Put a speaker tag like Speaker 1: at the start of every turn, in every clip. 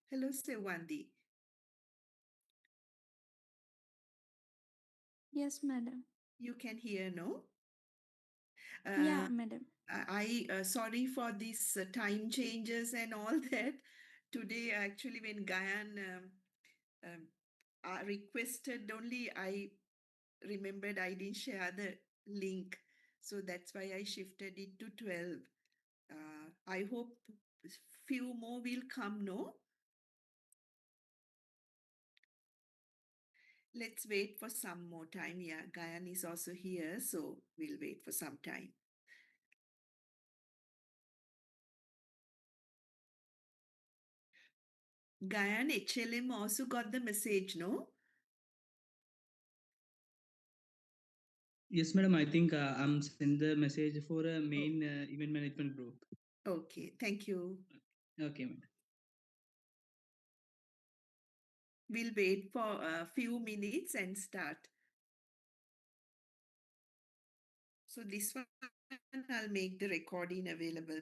Speaker 1: Hello, Sewandi.
Speaker 2: Yes, madam.
Speaker 1: You can hear, no?
Speaker 2: Yeah,
Speaker 1: Uh,
Speaker 2: madam.
Speaker 1: sorry for these time changes and all that. Today, actually, when Gayan um, requested only, I remembered I didn't share the link. So that's why I shifted it to 12. I hope few more will come, no? Let's wait for some more time. Yeah, Gayan is also here, so we'll wait for some time. Gayan, HLM also got the message, no?
Speaker 3: Yes, madam. I think I'm send the message for a main event management group.
Speaker 1: Okay, thank you.
Speaker 3: Okay, madam.
Speaker 1: We'll wait for a few minutes and start. So this one, I'll make the recording available.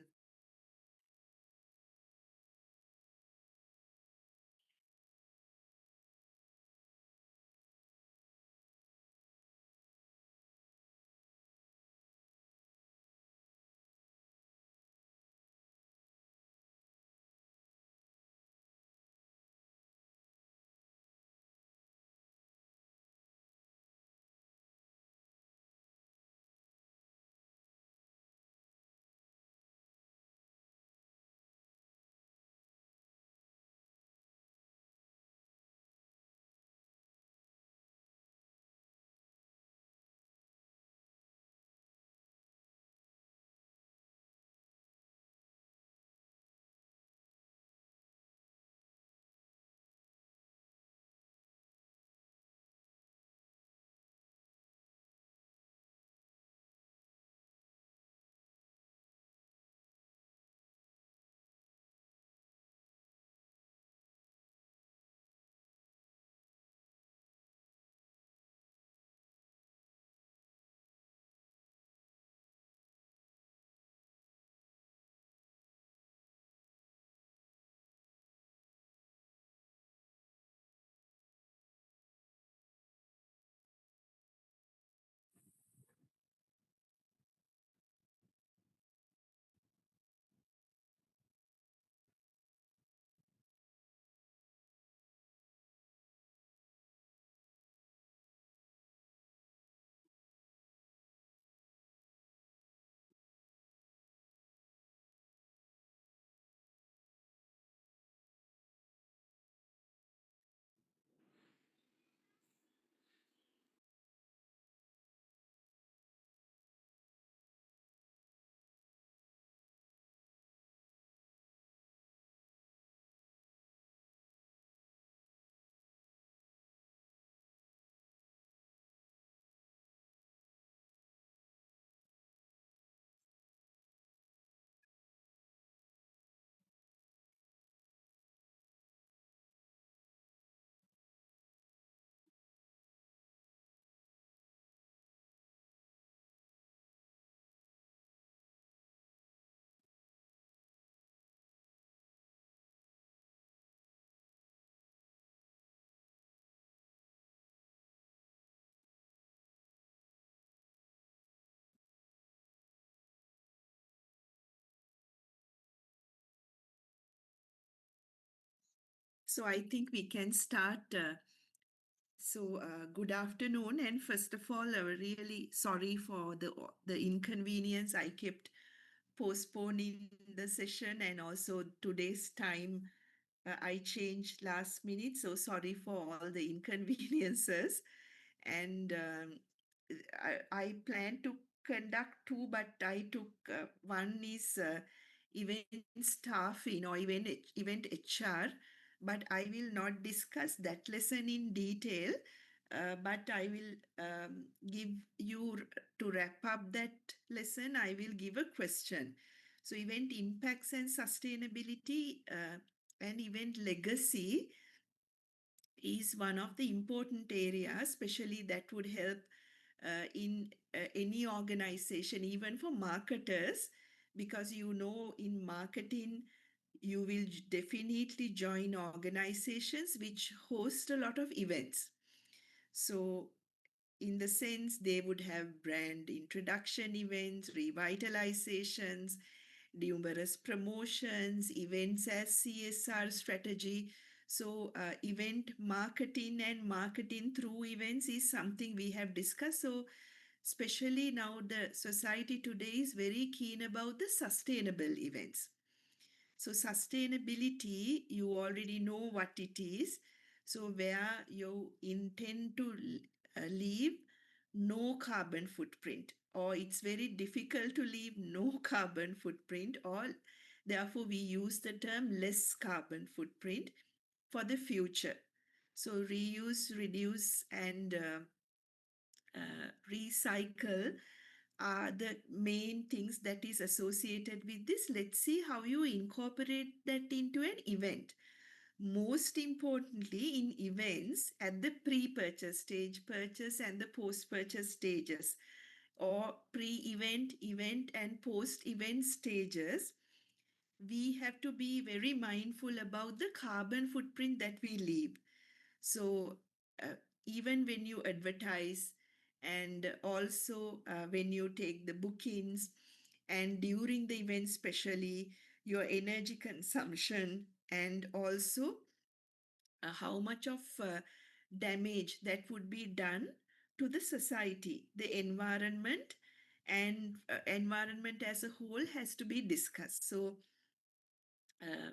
Speaker 1: So I think we can start. Good afternoon, and first of all, really sorry for the inconvenience. I kept postponing the session, and also today's time I changed last minute. So sorry for all the inconveniences. And I plan to conduct two, but I took one is event staffing or event HR, but I will not discuss that lesson in detail. But I will give you to wrap up that lesson. I will give a question. So, event impacts and sustainability and event legacy is one of the important areas, especially that would help in any organization, even for marketers, because in marketing, you will definitely join organizations which host a lot of events. So, in the sense, they would have brand introduction events, revitalizations, numerous promotions, events as CSR strategy. So, event marketing and marketing through events is something we have discussed. So, especially now, the society today is very keen about the sustainable events. So, sustainability, you already know what it is. So, where you intend to leave no carbon footprint, or it's very difficult to leave no carbon footprint, or therefore we use the term less carbon footprint for the future. So, reuse, reduce, and recycle are the main things that is associated with this. Let's see how you incorporate that into an event. Most importantly, in events at the pre-purchase stage, purchase and the post-purchase stages, or pre-event, event, and post-event stages, we have to be very mindful about the carbon footprint that we leave. So, uh, even when you advertise, and also when you take the bookings, and during the event, especially your energy consumption, and also how much of damage that would be done to the society, the environment, and environment as a whole has to be discussed. So, uh,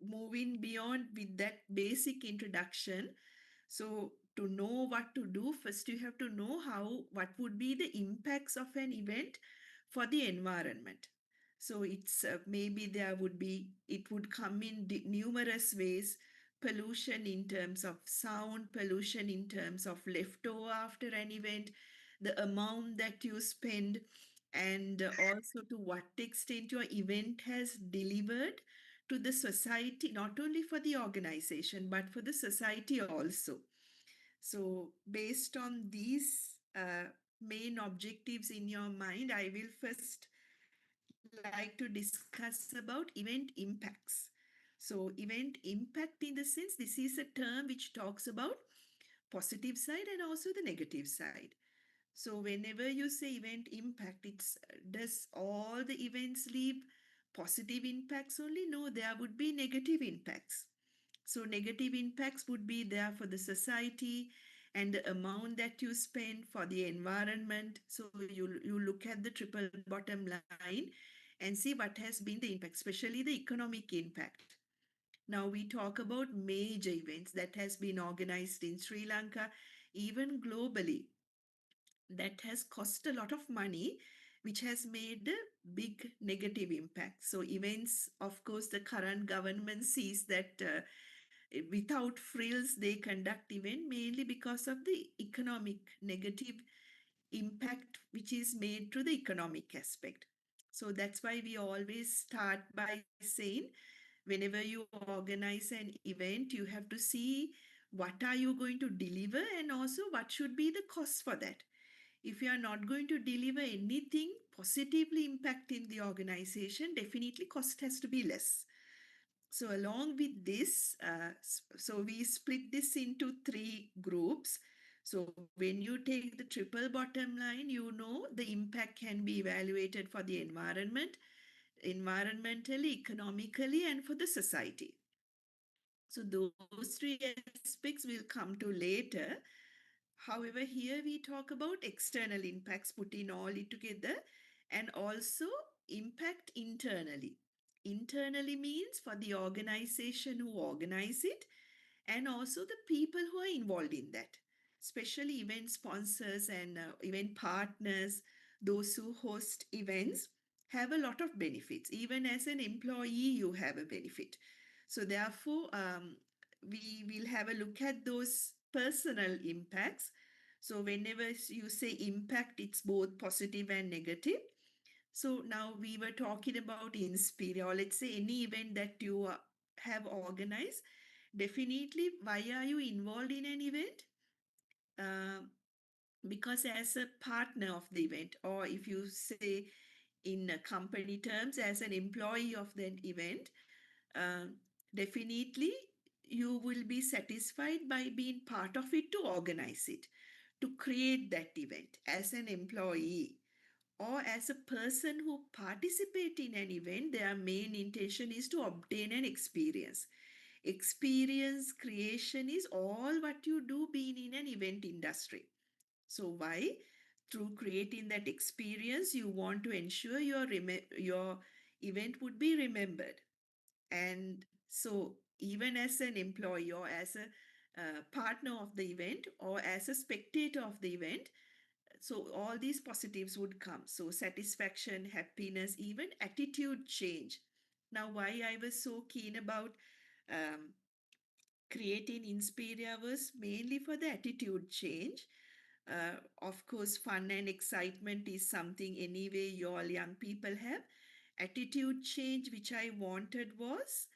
Speaker 1: moving beyond with that basic introduction, so to know what to do, first you have to know what would be the impacts of an event for the environment. So it's maybe there would be, it would come in numerous ways: pollution in terms of sound, pollution in terms of leftover after an event, the amount that you spend, and also to what extent your event has delivered to the society, not only for the organization, but for the society also. So, based on these main objectives in your mind, I will first like to discuss about event impacts. So, event impact, in the sense, this is a term which talks about positive side and also the negative side. So whenever you say event impact, it's does all the events leave positive impacts only? No, there would be negative impacts. So negative impacts would be there for the society, and the amount that you spend for the environment. So you look at the triple bottom line and see what has been the impact, especially the economic impact. Now we talk about major events that has been organized in Sri Lanka, even globally, that has cost a lot of money, which has made a big negative impact. So, events, of course, the current government sees that without frills, they conduct event mainly because of the economic negative impact which is made to the economic aspect. So that's why we always start by saying, whenever you organize an event, you have to see what are you going to deliver, and also what should be the cost for that. If you are not going to deliver anything positively impacting the organization, definitely cost has to be less. So, along with this, so we split this into three groups. So, when you take the triple bottom line, you know the impact can be evaluated for the environment, environmentally, economically, and for the society. So, those three aspects will come to later. However, here we talk about external impacts, putting all it together, and also impact internally. Internally means for the organization who organize it, and also the people who are involved in that, especially event sponsors and event partners, those who host events have a lot of benefits. Even as an employee, you have a benefit. So, therefore, we will have a look at those personal impacts. So, whenever you say impact, it's both positive and negative. So, now we were talking about Inspire, or let's say any event that you have organized. Definitely, why are you involved in an event? Uh, because as a partner of the event, or if you say in company terms, as an employee of that event, um, definitely you will be satisfied by being part of it to organize it, to create that event as an employee or as a person who participate in an event. Their main intention is to obtain an experience. Experience creation is all what you do being in an event industry. So why? Through creating that experience, you want to ensure your event would be remembered. And so, even as an employee or as a partner of the event or as a spectator of the event, so all these positives would come. So, satisfaction, happiness, even attitude change. Now, why I was so keen about um, creating Inspiria was mainly for the attitude change. Of course, fun and excitement is something anyway you all young people have. Attitude change, which I wanted, was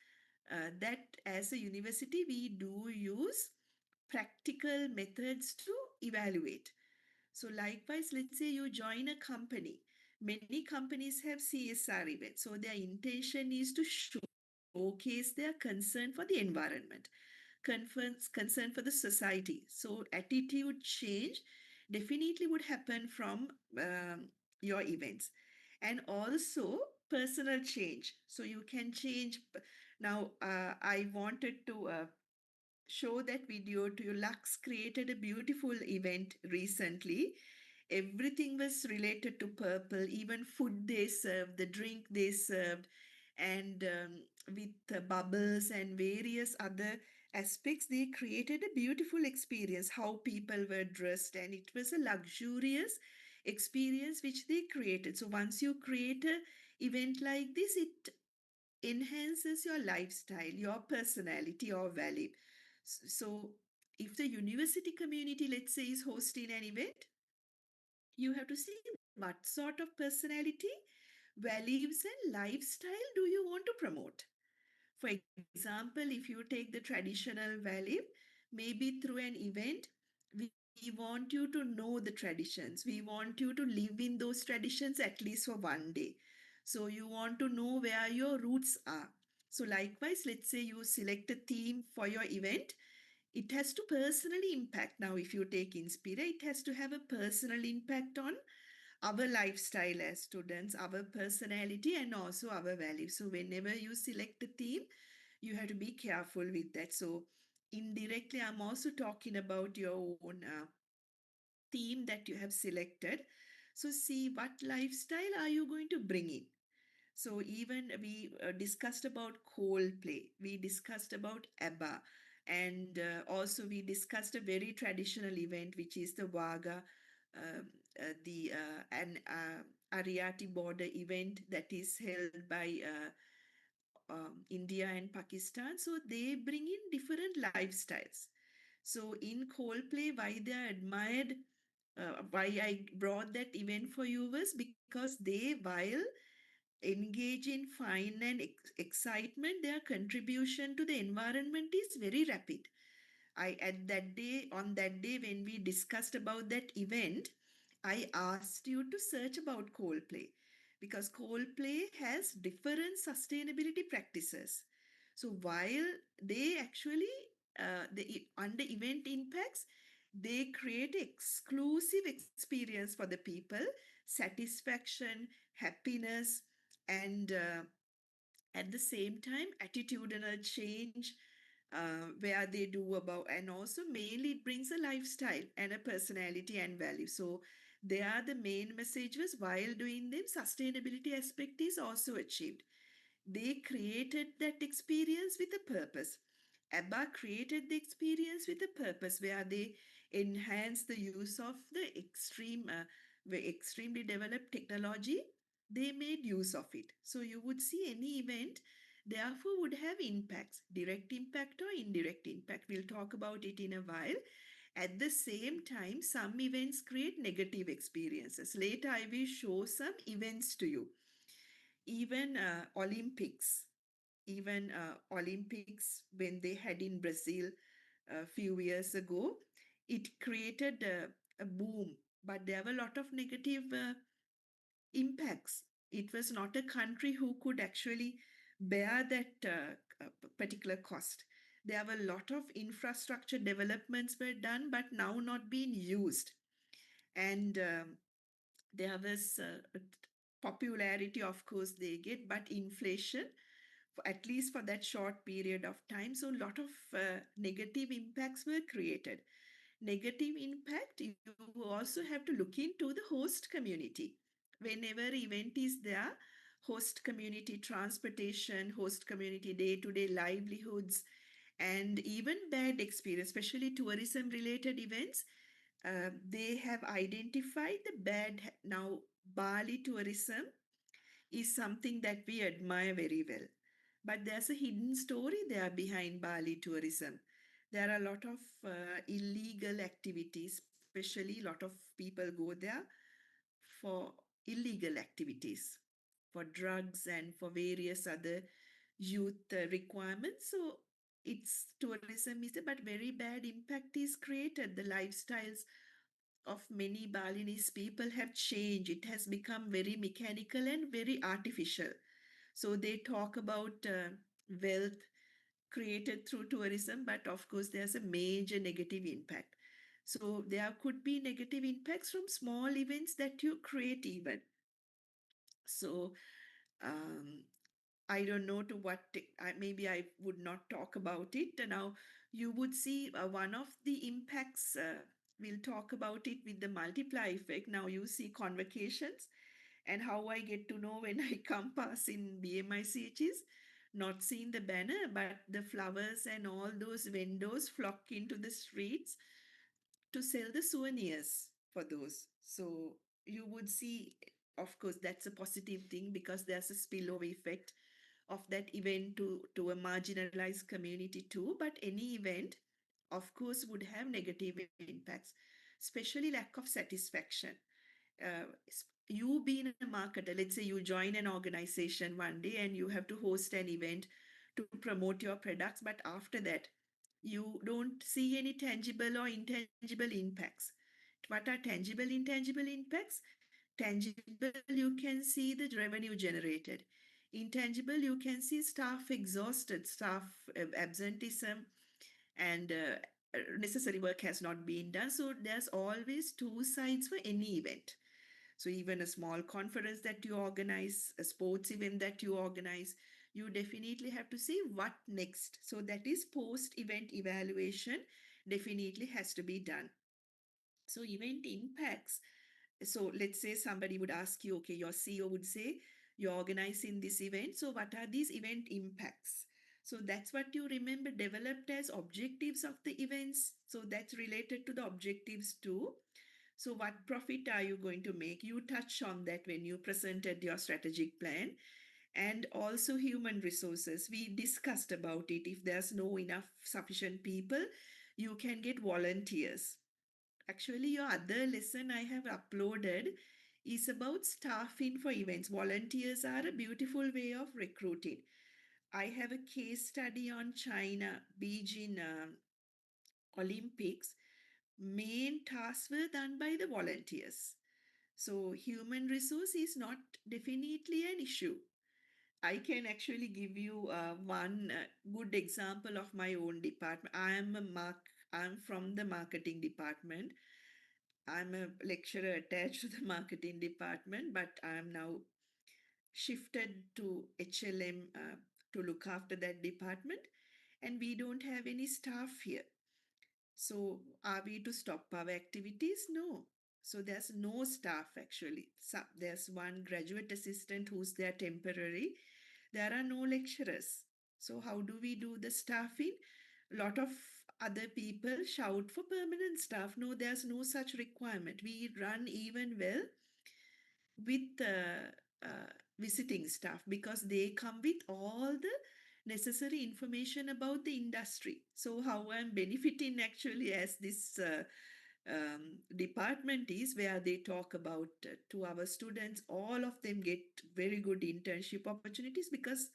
Speaker 1: that as a university, we do use practical methods to evaluate. So, likewise, let's say you join a company. Many companies have CSR events. So, their intention is to showcase their concern for the environment, concern for the society. So, attitude change definitely would happen from your events. And also, personal change. So, you can change. Now, I wanted to show that video to you. Lux created a beautiful event recently. Everything was related to purple, even food they served, the drink they served, and with bubbles and various other aspects, they created a beautiful experience. How people were dressed, and it was a luxurious experience which they created. So once you create a event like this, it enhances your lifestyle, your personality, your value. So, if the university community, let's say, is hosting an event, you have to see what sort of personality, values, and lifestyle do you want to promote. For example, if you take the traditional value, maybe through an event, we want you to know the traditions. We want you to live in those traditions at least for one day. So you want to know where your roots are. So, likewise, let's say you select a theme for your event, it has to personally impact. Now, if you take Inspira, it has to have a personal impact on our lifestyle as students, our personality, and also our values. So, whenever you select a theme, you have to be careful with that. So, indirectly, I'm also talking about your own theme that you have selected. So, see what lifestyle are you going to bring in. So even we discussed about Coldplay, we discussed about ABBA, and also we discussed a very traditional event, which is the Vaga, the an Ariati border event that is held by India and Pakistan. So they bring in different lifestyles. So in Coldplay, why they are admired, why I brought that event for you was because they, while engage in fun and excitement, their contribution to the environment is very rapid. I at that day on that day when we discussed about that event, I asked you to search about Coldplay because Coldplay has different sustainability practices. So while they actually under event impacts, they create exclusive experience for the people, satisfaction, happiness, and at the same time attitudinal change where they do about, and also mainly it brings a lifestyle and a personality and value. So they are the main messages. While doing them, sustainability aspect is also achieved. They created that experience with a purpose. ABBA created the experience with a purpose where they enhance the use of the extremely developed technology. They made use of it. So you would see any event, therefore, would have impacts, direct impact or indirect impact. We'll talk about it in a while. At the same time, some events create negative experiences. Later, I will show some events to you. Even Olympics, when they had in Brazil a few years ago, it created a boom, but there were a lot of negative impacts. It was not a country who could actually bear that particular cost. There were a lot of infrastructure developments were done, but now not being used. And there was popularity, of course, they get, but inflation, at least for that short period of time. So a lot of negative impacts were created. Negative impact, you also have to look into the host community. Whenever event is there, host community transportation, host community day-to-day livelihoods, and even bad experience, especially tourism related events, they have identified the bad. Now Bali tourism is something that we admire very well. But there's a hidden story there behind Bali tourism. There are a lot of illegal activities, especially a lot of people go there for illegal activities, for drugs and for various other youth requirements. So it's tourism is but very bad impact is created. The lifestyles of many Balinese people have changed. It has become very mechanical and very artificial. So they talk about wealth created through tourism, but of course, there's a major negative impact. So there could be negative impacts from small events that you create, even. So um, I don't know to what, maybe I would not talk about it. Now, you would see one of the impacts, we'll talk about it with the multiply effect. Now, you see convocations, and how I get to know when I come pass in BMICH is not seeing the banner, but the flowers and all those vendors flock into the streets to sell the souvenirs for those. So you would see, of course, that's a positive thing because there's a spillover effect of that event to a marginalized community too. But any event, of course, would have negative impacts, especially lack of satisfaction. uh, you being a marketer, let's say you join an organization one day and you have to host an event to promote your products, but after that, you don't see any tangible or intangible impacts. What are tangible, intangible impacts? Tangible, you can see the revenue generated. Intangible, you can see staff exhausted, staff absenteeism, and necessary work has not been done. So there's always two sides for any event. So even a small conference that you organize, a sports event that you organize, you definitely have to see what next. So that is post-event evaluation definitely has to be done. So event impacts. So let's say somebody would ask you, okay, your CEO would say, you're organizing this event. So what are these event impacts? So that's what you remember developed as objectives of the events. So that's related to the objectives too. So, what profit are you going to make? You touch on that when you presented your strategic plan, and also human resources. We discussed about it. If there's no enough sufficient people, you can get volunteers. Actually, your other lesson I have uploaded is about staffing for events. Volunteers are a beautiful way of recruiting. I have a case study on China, Beijing Olympics. Main tasks were done by the volunteers. So, human resource is not definitely an issue. I can actually give you one good example of my own department. I'm from the marketing department. I'm a lecturer attached to the marketing department, but I'm now shifted to HLM to look after that department, and we don't have any staff here. So, are we to stop our activities? No. So, there's no staff actually. So, there's one graduate assistant who's there temporary. There are no lecturers. So, how do we do the staffing? A lot of other people shout for permanent staff. No, there's no such requirement. We run even well with visiting staff because they come with all the necessary information about the industry. So, how I'm benefiting actually as this department is where they talk about to our students, all of them get very good internship opportunities because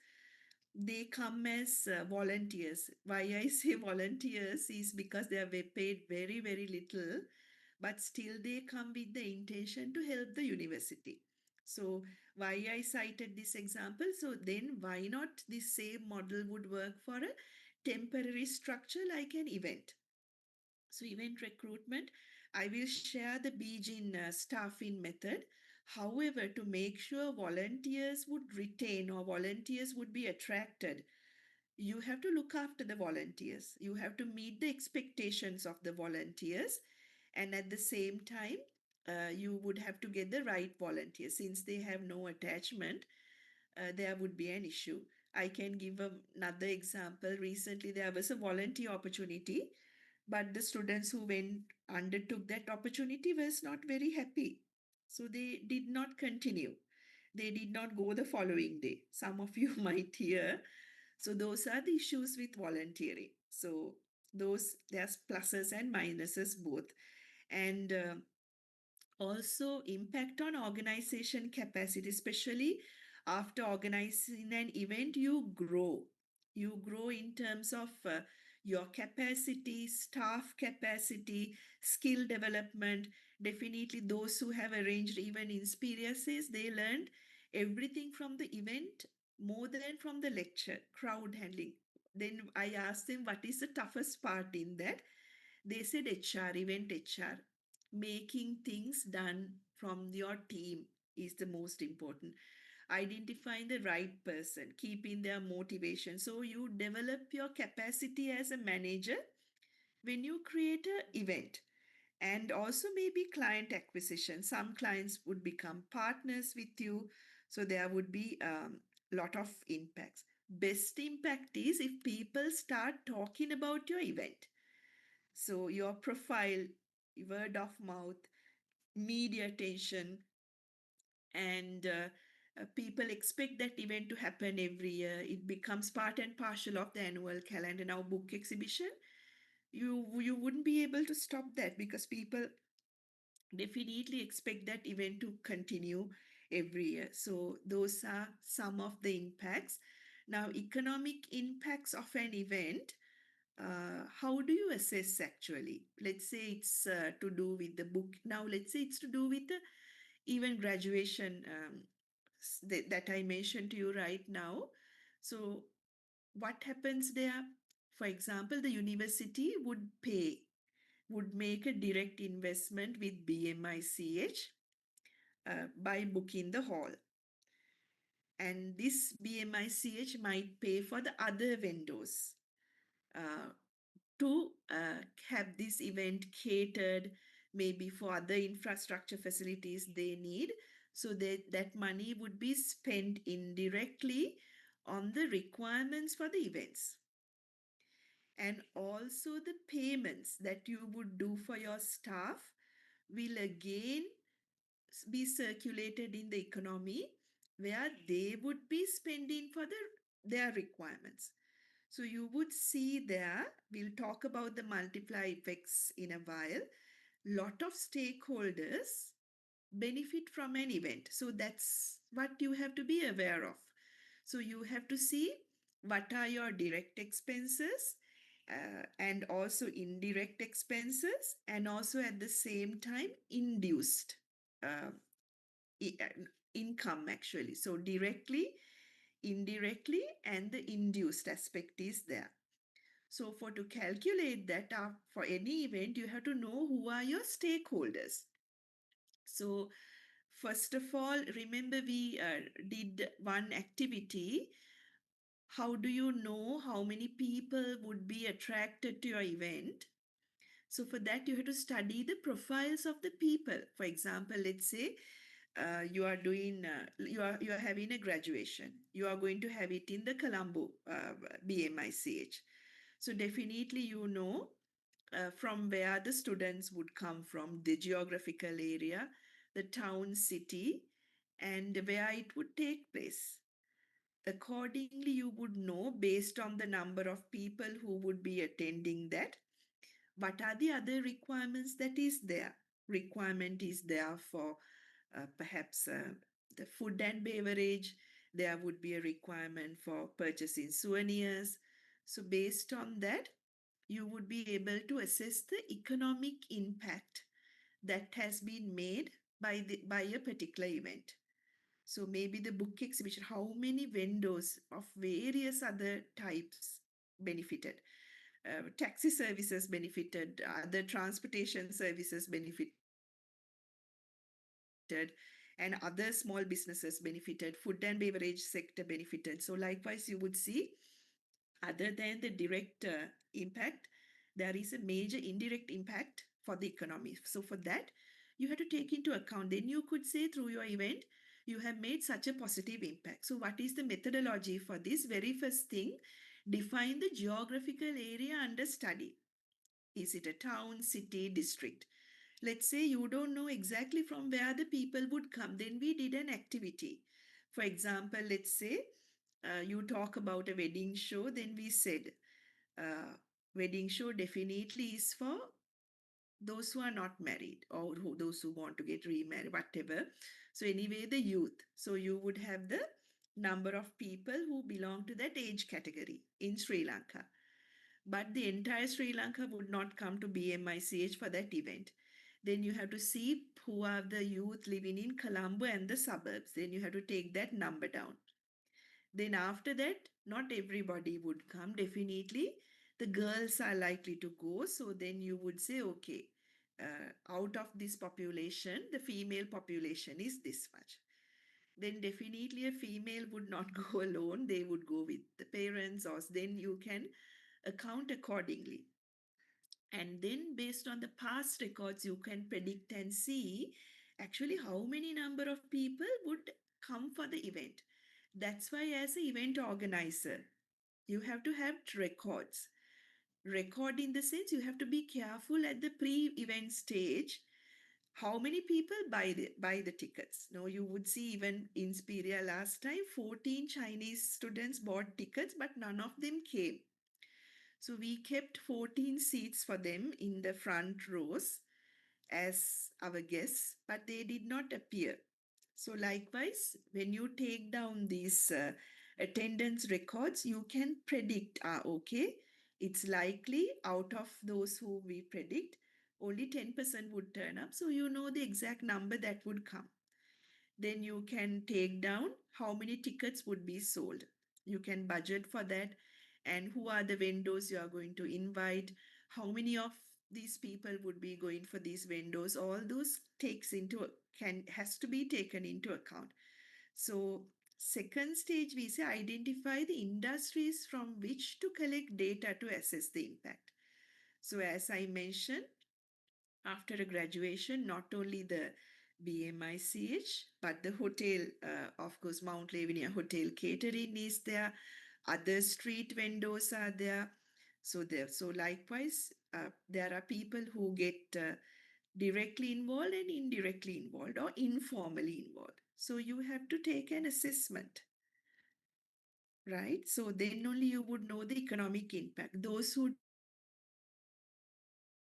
Speaker 1: they come as volunteers. Why I say volunteers is because they are paid very, very little, but still they come with the intention to help the university. So why I cited this example? So then why not this same model would work for a temporary structure like an event? So event recruitment, I will share the Beijing staffing method. However, to make sure volunteers would retain or volunteers would be attracted, you have to look after the volunteers. You have to meet the expectations of the volunteers. And at the same time, you would have to get the right volunteers. Since they have no attachment, there would be an issue. I can give another example. Recently, there was a volunteer opportunity, but the students who went undertook that opportunity was not very happy. So they did not continue. They did not go the following day. Some of you might hear. So those are the issues with volunteering. So those there's pluses and minuses both. And also impact on organization capacity, especially after organizing an event, you grow in terms of your capacity, staff capacity, skill development. Definitely those who have arranged even Inspiria says they learned everything from the event more than from the lecture. Crowd handling, then I asked them what is the toughest part in that. They said HR, event HR. Making things done from your team is the most important. Identifying the right person, keeping their motivation. So you develop your capacity as a manager when you create an event. And also maybe client acquisition. Some clients would become partners with you. So there would be lot of impacts. Best impact is if people start talking about your event. So your profile, word of mouth, media attention, and people expect that event to happen every year. It becomes part and parcel of the annual calendar. Now, book exhibition, you wouldn't be able to stop that because people definitely expect that event to continue every year. So those are some of the impacts. Now, economic impacts of an event, how do you assess actually? Let's say it's to do with the book. Now, let's say it's to do with the even graduation that I mentioned to you right now. So, what happens there? For example, the university would make a direct investment with BMICH by booking the hall. And this BMICH might pay for the other vendors uh, to have this event catered, maybe for other infrastructure facilities they need. So that money would be spent indirectly on the requirements for the events. And also the payments that you would do for your staff will again be circulated in the economy where they would be spending for their requirements. So you would see there, we'll talk about the multiply effects in a while. Lot of stakeholders benefit from an event. So that's what you have to be aware of. So you have to see what are your direct expenses and also indirect expenses, and also at the same time induced uh, income actually. So directly, indirectly, and the induced aspect is there. So for to calculate that for any event, you have to know who are your stakeholders. So first of all, remember we did one activity. How do you know how many people would be attracted to your event? So for that, you have to study the profiles of the people. For example, let's say you are doing you are having a graduation. You are going to have it in the Colombo BMICH. So definitely you know from where the students would come from, the geographical area, the town, city, and where it would take place. Accordingly, you would know based on the number of people who would be attending that, what are the other requirements that is there. Requirement is there for perhaps the food and beverage. There would be a requirement for purchasing souvenirs. So based on that, you would be able to assess the economic impact that has been made by a particular event. So maybe the book exhibition, how many vendors of various other types benefited? Taxi services benefited, other transportation services benefited, and other small businesses benefited, food and beverage sector benefited. So likewise, you would see, other than the direct impact, there is a major indirect impact for the economy. So for that, you have to take into account. Then you could say through your event, you have made such a positive impact. So what is the methodology for this? Very first thing, define the geographical area under study. Is it a town, city, district? Let's say you don't know exactly from where the people would come. Then we did an activity. For example, let's say you talk about a wedding show, then we said uh, wedding show definitely is for those who are not married or those who want to get remarried, whatever. So anyway, the youth. So you would have the number of people who belong to that age category in Sri Lanka. But the entire Sri Lanka would not come to BMICH for that event. Then you have to see who are the youth living in Colombo and the suburbs. Then you have to take that number down. Then after that, not everybody would come. Definitely, the girls are likely to go. So then you would say, okay, out of this population, the female population is this much. Then definitely a female would not go alone. They would go with the parents, or then you can account accordingly. And then based on the past records, you can predict and see actually how many number of people would come for the event. That's why, as an event organizer, you have to have records. Record in the sense you have to be careful at the pre-event stage. How many people buy the tickets? No, you would see even in Spiria last time, 14 Chinese students bought tickets, but none of them came. So we kept 14 seats for them in the front rows as our guests, but they did not appear. So, likewise, when you take down these attendance records, you can predict, okay, it's likely out of those who we predict, only 10% would turn up. So, you know the exact number that would come. Then you can take down how many tickets would be sold. You can budget for that, and who are the vendors you are going to invite, how many of these people would be going for these vendors. All those takes into can has to be taken into account. So second stage, we say identify the industries from which to collect data to assess the impact. So as I mentioned, after a graduation, not only the BMICH, but the hotel, of course, Mount Lavinia Hotel Catering is there. Other street vendors are there. So likewise, there are people who get directly involved and indirectly involved or informally involved. So you have to take an assessment, right? So then only you would know the economic impact. Those who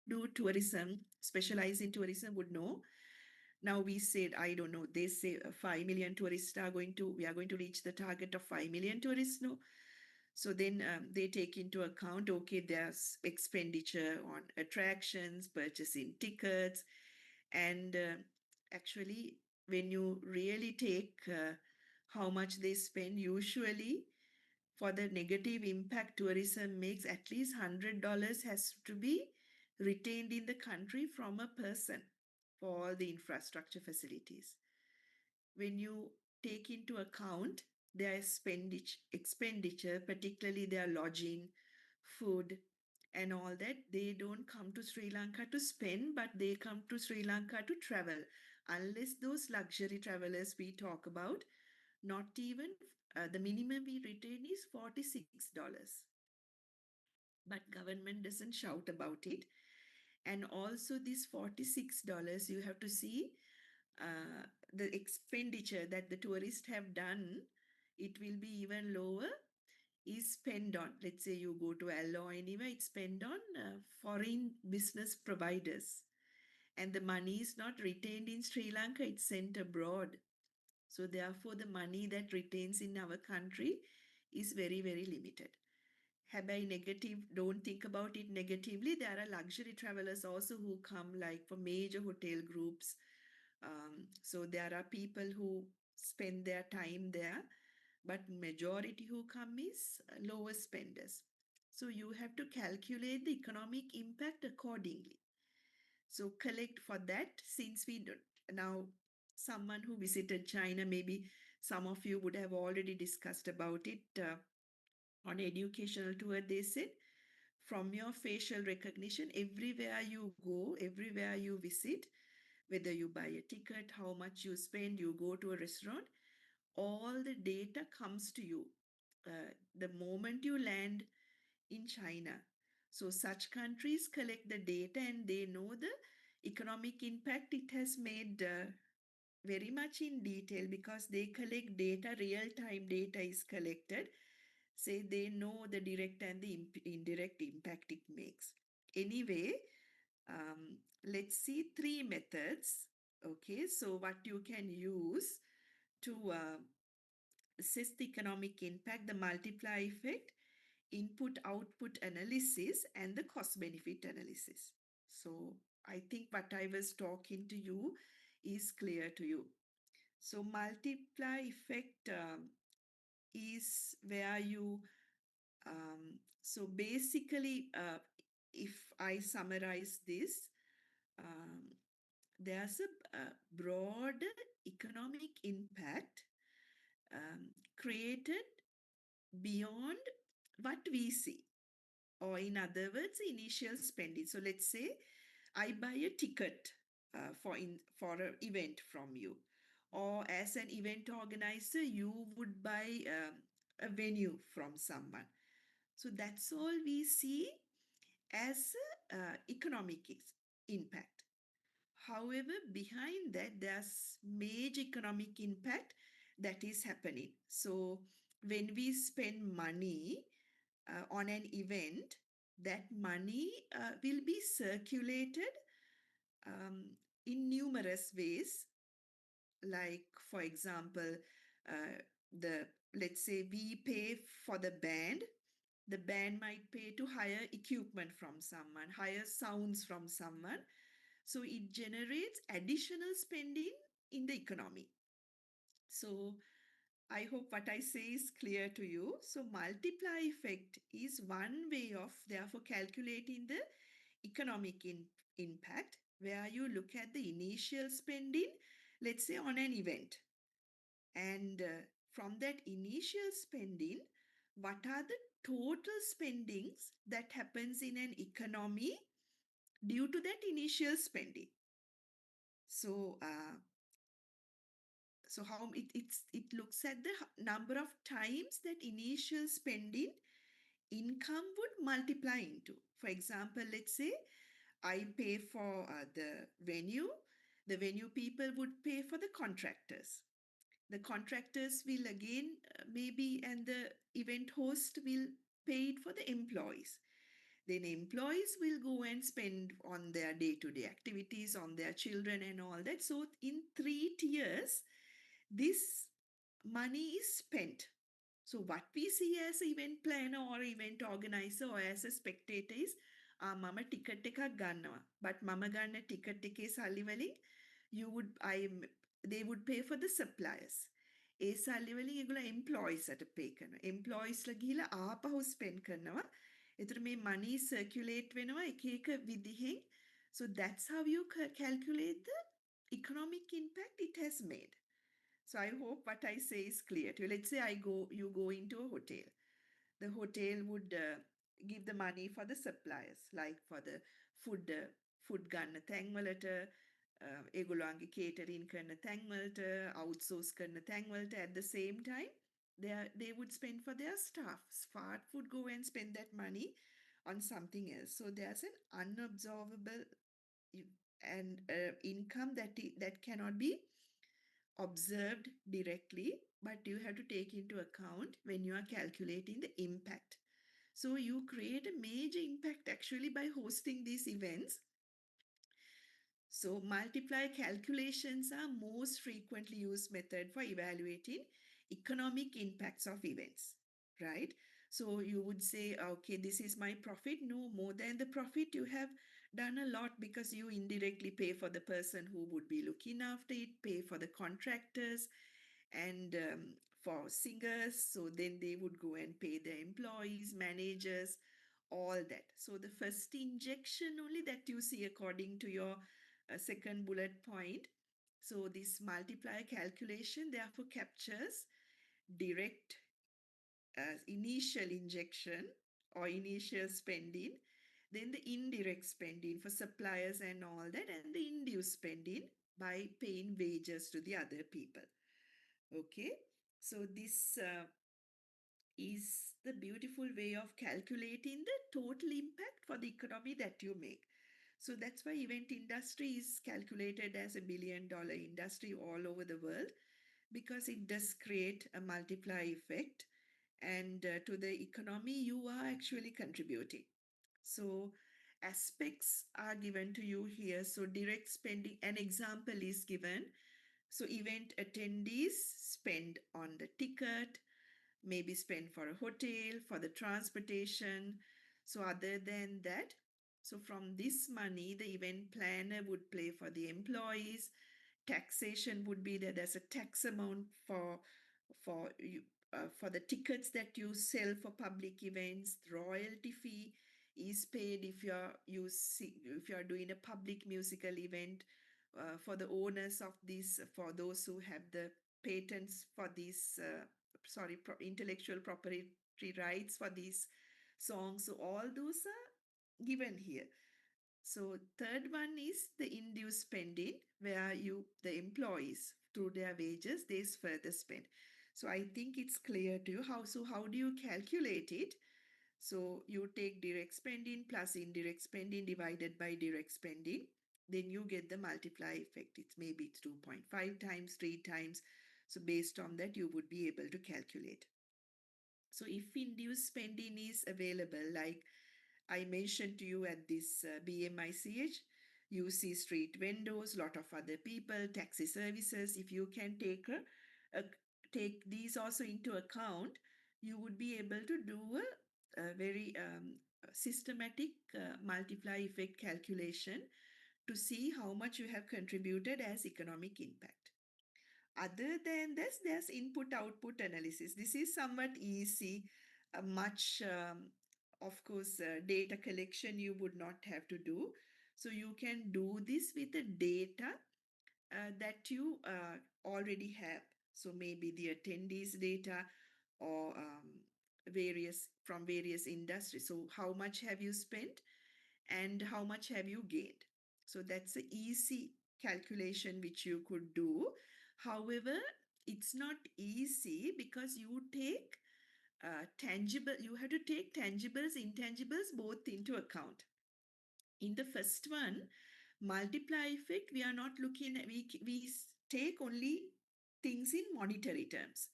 Speaker 1: do tourism, specialize in tourism, would know. Now we said, I don't know, they say 5 million tourists are we are going to reach the target of 5 million tourists. No. So then they take into account, okay, there's expenditure on attractions, purchasing tickets, and actually, when you really take how much they spend, usually for the negative impact tourism makes, at least $100 has to be retained in the country from a person for all the infrastructure facilities. When you take into account their expenditure, particularly their lodging, food, and all that, they don't come to Sri Lanka to spend, but they come to Sri Lanka to travel. Unless those luxury travelers we talk about, not even the minimum we retain is $46. But government doesn't shout about it. And also this $46, you have to see the expenditure that the tourists have done, it will be even lower, is spent on, let's say you go to Allo anywhere, it's spent on foreign business providers. And the money is not retained in Sri Lanka, it's sent abroad. So therefore, the money that retains in our country is very, very limited. Habai negative, don't think about it negatively. There are luxury travelers also who come like for major hotel groups. So there are people who spend their time there, but majority who come is lower spenders. So you have to calculate the economic impact accordingly. So collect for that. Since we don't now, someone who visited China, maybe some of you would have already discussed about it on educational tour. They said from your facial recognition, everywhere you go, everywhere you visit, whether you buy a ticket, how much you spend, you go to a restaurant, all the data comes to you the moment you land in China. So such countries collect the data and they know the economic impact it has made very much in detail, because they collect data, real time data is collected. Say they know the direct and the indirect impact it makes. Anyway, let's see three methods. Okay, so what you can use to assess the economic impact: the multiply effect, input output analysis, and the cost benefit analysis. So I think what I was talking to you is clear to you. So multiply effect is where you so basically if I summarize this, um, there's a broad economic impact created beyond what we see, or in other words, initial spending. So let's say I buy a ticket for an event from you, or as an event organizer, you would buy a venue from someone. So that's all we see as economic impact. However, behind that, there's major economic impact that is happening. So when we spend money on an event, that money will be circulated um, in numerous ways. Like, for example, the let's say we pay for the band might pay to hire equipment from someone, hire sounds from someone. So it generates additional spending in the economy. So I hope what I say is clear to you. So multiply effect is one way of therefore calculating the economic impact, where you look at the initial spending, let's say on an event. And from that initial spending, what are the total spendings that happens in an economy due to that initial spending? So so how it looks at the number of times that initial spending income would multiply into. For example, let's say I pay for the venue people would pay for the contractors. The contractors will again maybe, and the event host will pay it for the employees. Then employees will go and spend on their day-to-day activities, on their children and all that. So in 3 tiers, this money is spent. So what we see as event planner or event organizer or as a spectator is මම ticket එකක් ගන්නවා. But මම ගන්න ticket එකේ සල්ලි වලින් they would pay for the suppliers. ඒ සල්ලි වලින් ඒගොල්ලෝ employees ට pay කරනවා. employees ලා ගිහිලා ආපහු spend කරනවා. එතකොට මේ money circulate වෙනවා එක එක විදිහෙන්. So that's how you calculate the economic impact it has made. So I hope what I say is clear to you. Let's say you go into a hotel. The hotel would give the money for the suppliers, like for the food ගන්න තැන්වලට, ඒගොල්ලන්ගේ catering කරන තැන්වලට, outsource කරන තැන්වලට. At the same time, they would spend for their staff. Staff would go and spend that money on something else. So there's an unabsorbable and income that cannot be observed directly, but you have to take into account when you are calculating the impact. So you create a major impact actually by hosting these events. So multiply calculations are most frequently used method for evaluating economic impacts of events, right? So you would say, okay, this is my profit. No, more than the profit, you have done a lot because you indirectly pay for the person who would be looking after it, pay for the contractors, and for singers, so then they would go and pay their employees, managers, all that. So the first injection only that you see according to your second bullet point. So this multiplier calculation therefore captures direct initial injection or initial spending, then the indirect spending for suppliers and all that, and the induced spending by paying wages to the other people. Okay, so this is the beautiful way of calculating the total impact for the economy that you make. So that's why event industry is calculated as $1 billion industry all over the world, because it does create a multiplier effect, and to the economy you are actually contributing. So aspects are given to you here. So direct spending, an example is given. So event attendees spend on the ticket, maybe spend for a hotel, for the transportation. So other than that, so from this money, the event planner would pay for the employees. Taxation would be that there's a tax amount for you, for the tickets that you sell for public events. The royalty fee is paid if you are doing a public musical event, for the owners of this, for those who have the patents for these intellectual property rights for these songs. So all those are given here. So third one is the induced spending, where the employees through their wages they further spend. So I think it's clear to you how. So how do you calculate it? So you take direct spending plus indirect spending divided by direct spending, then you get the multiply effect. It's 2.5 times, 3 times. So based on that, you would be able to calculate. So if induced spending is available, like I mentioned to you at this BMICH, you see street vendors, lot of other people, taxi services. If you can take these also into account, you would be able to do a very systematic multiply effect calculation to see how much you have contributed as economic impact. Other than this, there's input-output analysis. This is somewhat easy, much, of course, data collection you would not have to do. So you can do this with the data that you already have. So maybe the attendees data or from various industries. So how much have you spent and how much have you gained? So that's an easy calculation which you could do. However, it's not easy because you have to take tangibles, intangibles both into account. In the first one, multiply effect, we are not looking at, we take only things in monetary terms.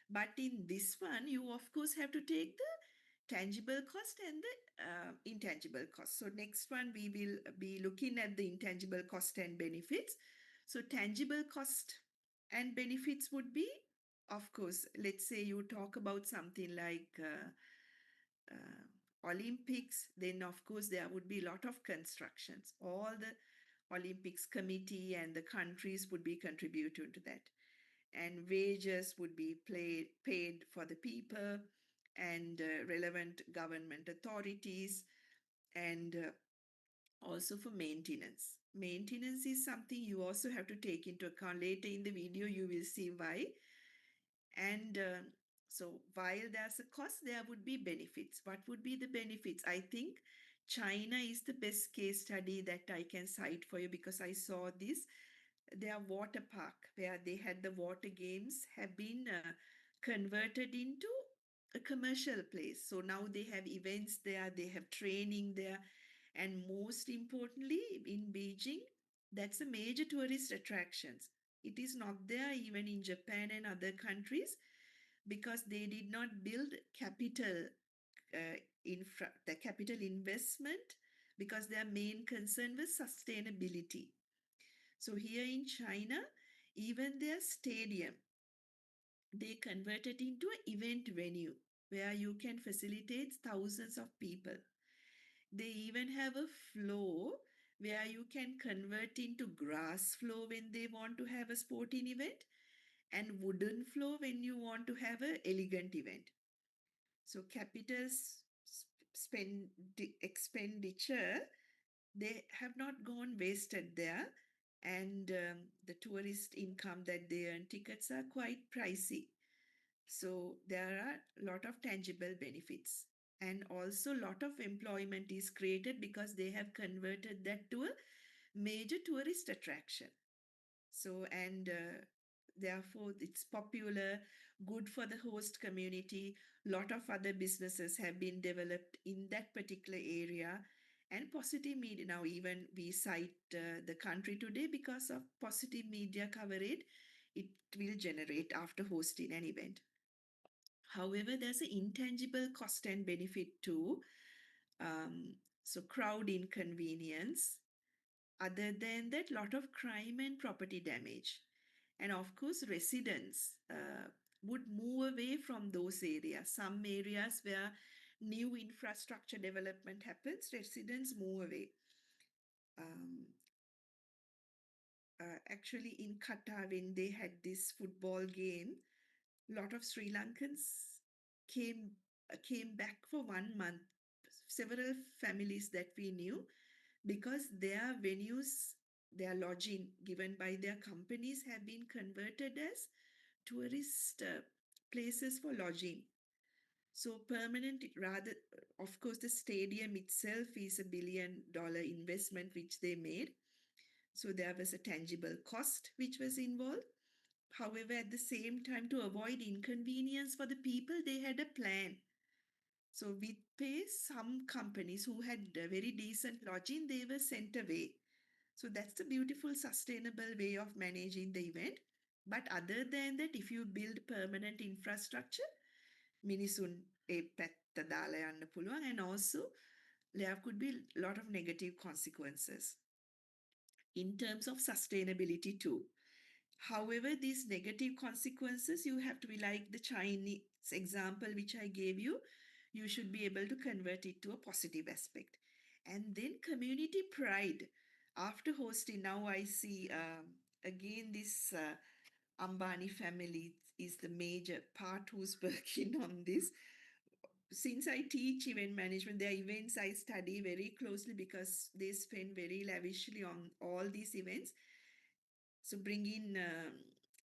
Speaker 1: But in this one, you of course have to take the tangible cost and the intangible cost. So next one, we will be looking at the intangible cost and benefits. So tangible cost and benefits would be, of course, let's say you talk about something like Olympics, then of course there would be a lot of constructions. All the Olympics committee and the countries would be contributing to that. And wages would be paid for the people and relevant government authorities, and also for maintenance. Maintenance is something you also have to take into account. Later in the video, you will see why. And so while there's a cost, there would be benefits. What would be the benefits? I think China is the best case study that I can cite for you, because I saw this. Their water park, where they had the water games, have been converted into a commercial place. So now they have events there, they have training there, and most importantly, in Beijing, that's a major tourist attractions. It is not there even in Japan and other countries, because they did not build the capital investment, because their main concern was sustainability. So here in China, even their stadium, they converted into an event venue where you can facilitate thousands of people. They even have a floor where you can convert into grass floor when they want to have a sporting event. and wooden floor when you want to have an elegant event. So spend expenditure, they have not gone wasted there, and the tourist income that they earn, tickets are quite pricey. So there are a lot of tangible benefits, and also a lot of employment is created because they have converted that to a major tourist attraction. So, and therefore it's popular, good for the host community. Lot of other businesses have been developed in that particular area, and positive media. Now even we cite the country today because of positive media coverage it will generate after hosting an event. However, there's an intangible cost and benefit too. um, so crowd inconvenience. Other than that, lot of crime and property damage. And of course, residents would move away from those areas. Some areas where new infrastructure development happens, residents move away. Um, Actually, in Qatar, when they had this football game, a lot of Sri Lankans came came back for 1 month. Several families that we knew, because their venues, their lodging given by their companies have been converted as tourist places for lodging. So permanent, rather, of course, the stadium itself is $1 billion investment which they made. So there was a tangible cost which was involved. However, at the same time, to avoid inconvenience for the people, they had a plan. So with pay, some companies who had a very decent lodging, they were sent away. So that's the beautiful, sustainable way of managing the event. But other than that, if you build permanent infrastructure, මිනිසුන් ඒ පැත්ත දාලා යන්න පුළුවන්, and also there could be a lot of negative consequences in terms of sustainability too. However, these negative consequences, you have to be like the Chinese example which I gave you. You should be able to convert it to a positive aspect. And then community pride. After hosting, now I see again this Ambani family is the major part who's working on this. Since I teach event management, their events I study very closely because they spend very lavishly on all these events. So bringing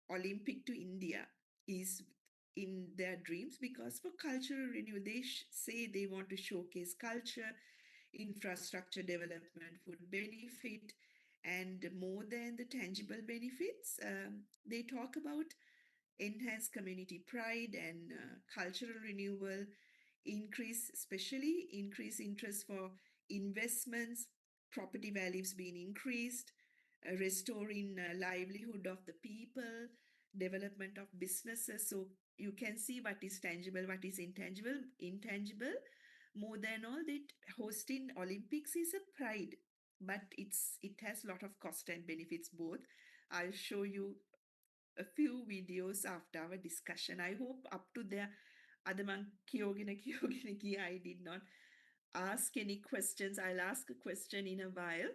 Speaker 1: Olympic to India is in their dreams, because for cultural renewal, they say they want to showcase culture, infrastructure development would benefit, and more than the tangible benefits, they talk about enhanced community pride and cultural renewal, especially increase interest for investments, property values being increased, restoring livelihood of the people, development of businesses. So you can see what is tangible, what is intangible. Intangible, more than all, that hosting Olympics is a pride, but it has a lot of cost and benefits both. I'll show you a few videos after our discussion. I hope up to there, Adaman Kyogina Kyoginiki, I did not ask any questions. I'll ask a question in a while.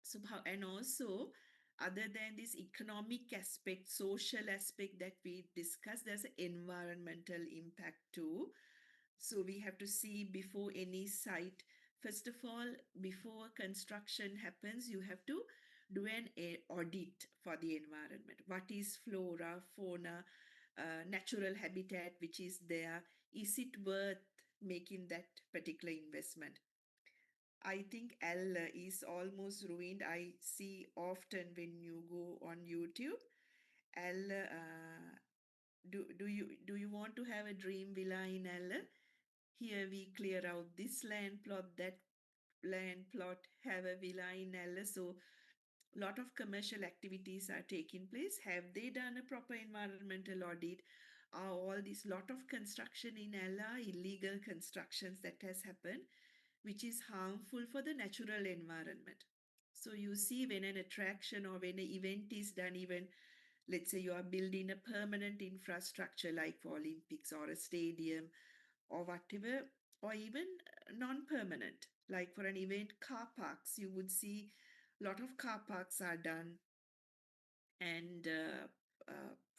Speaker 1: So how, and also, other than this economic aspect, social aspect that we discussed, there's an environmental impact too. So we have to see before any site. First of all, before construction happens, you have to do an audit for the environment. What is flora, fauna, natural habitat which is there? Is it worth making that particular investment? I think L is almost ruined. I see often when you go on YouTube. L, do you want to have a dream villa in L? Here we clear out this land plot, that land plot, have a villa in L. So lot of commercial activities are taking place. Have they done a proper environmental audit? Are all these lot of construction in Ella illegal constructions that has happened, which is harmful for the natural environment? So you see, when an attraction or when an event is done, even let's say you are building a permanent infrastructure like for Olympics or a stadium or whatever, or even non-permanent, like for an event, car parks, you would see a lot of car parks are done, and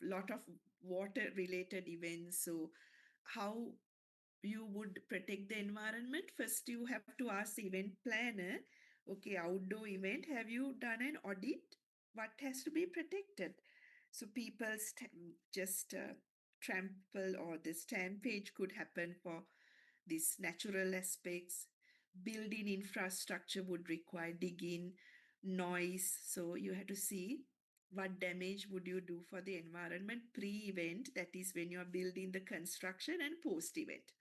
Speaker 1: lot of water related events. So how you would protect the environment? First, you have to ask the event planner, okay, outdoor event, have you done an audit? What has to be protected? So people just trample, or the stampage could happen for these natural aspects. Building infrastructure would require digging, noise. So you have to see what damage would you do for the environment pre-event, that is when you are building the construction, and post-event.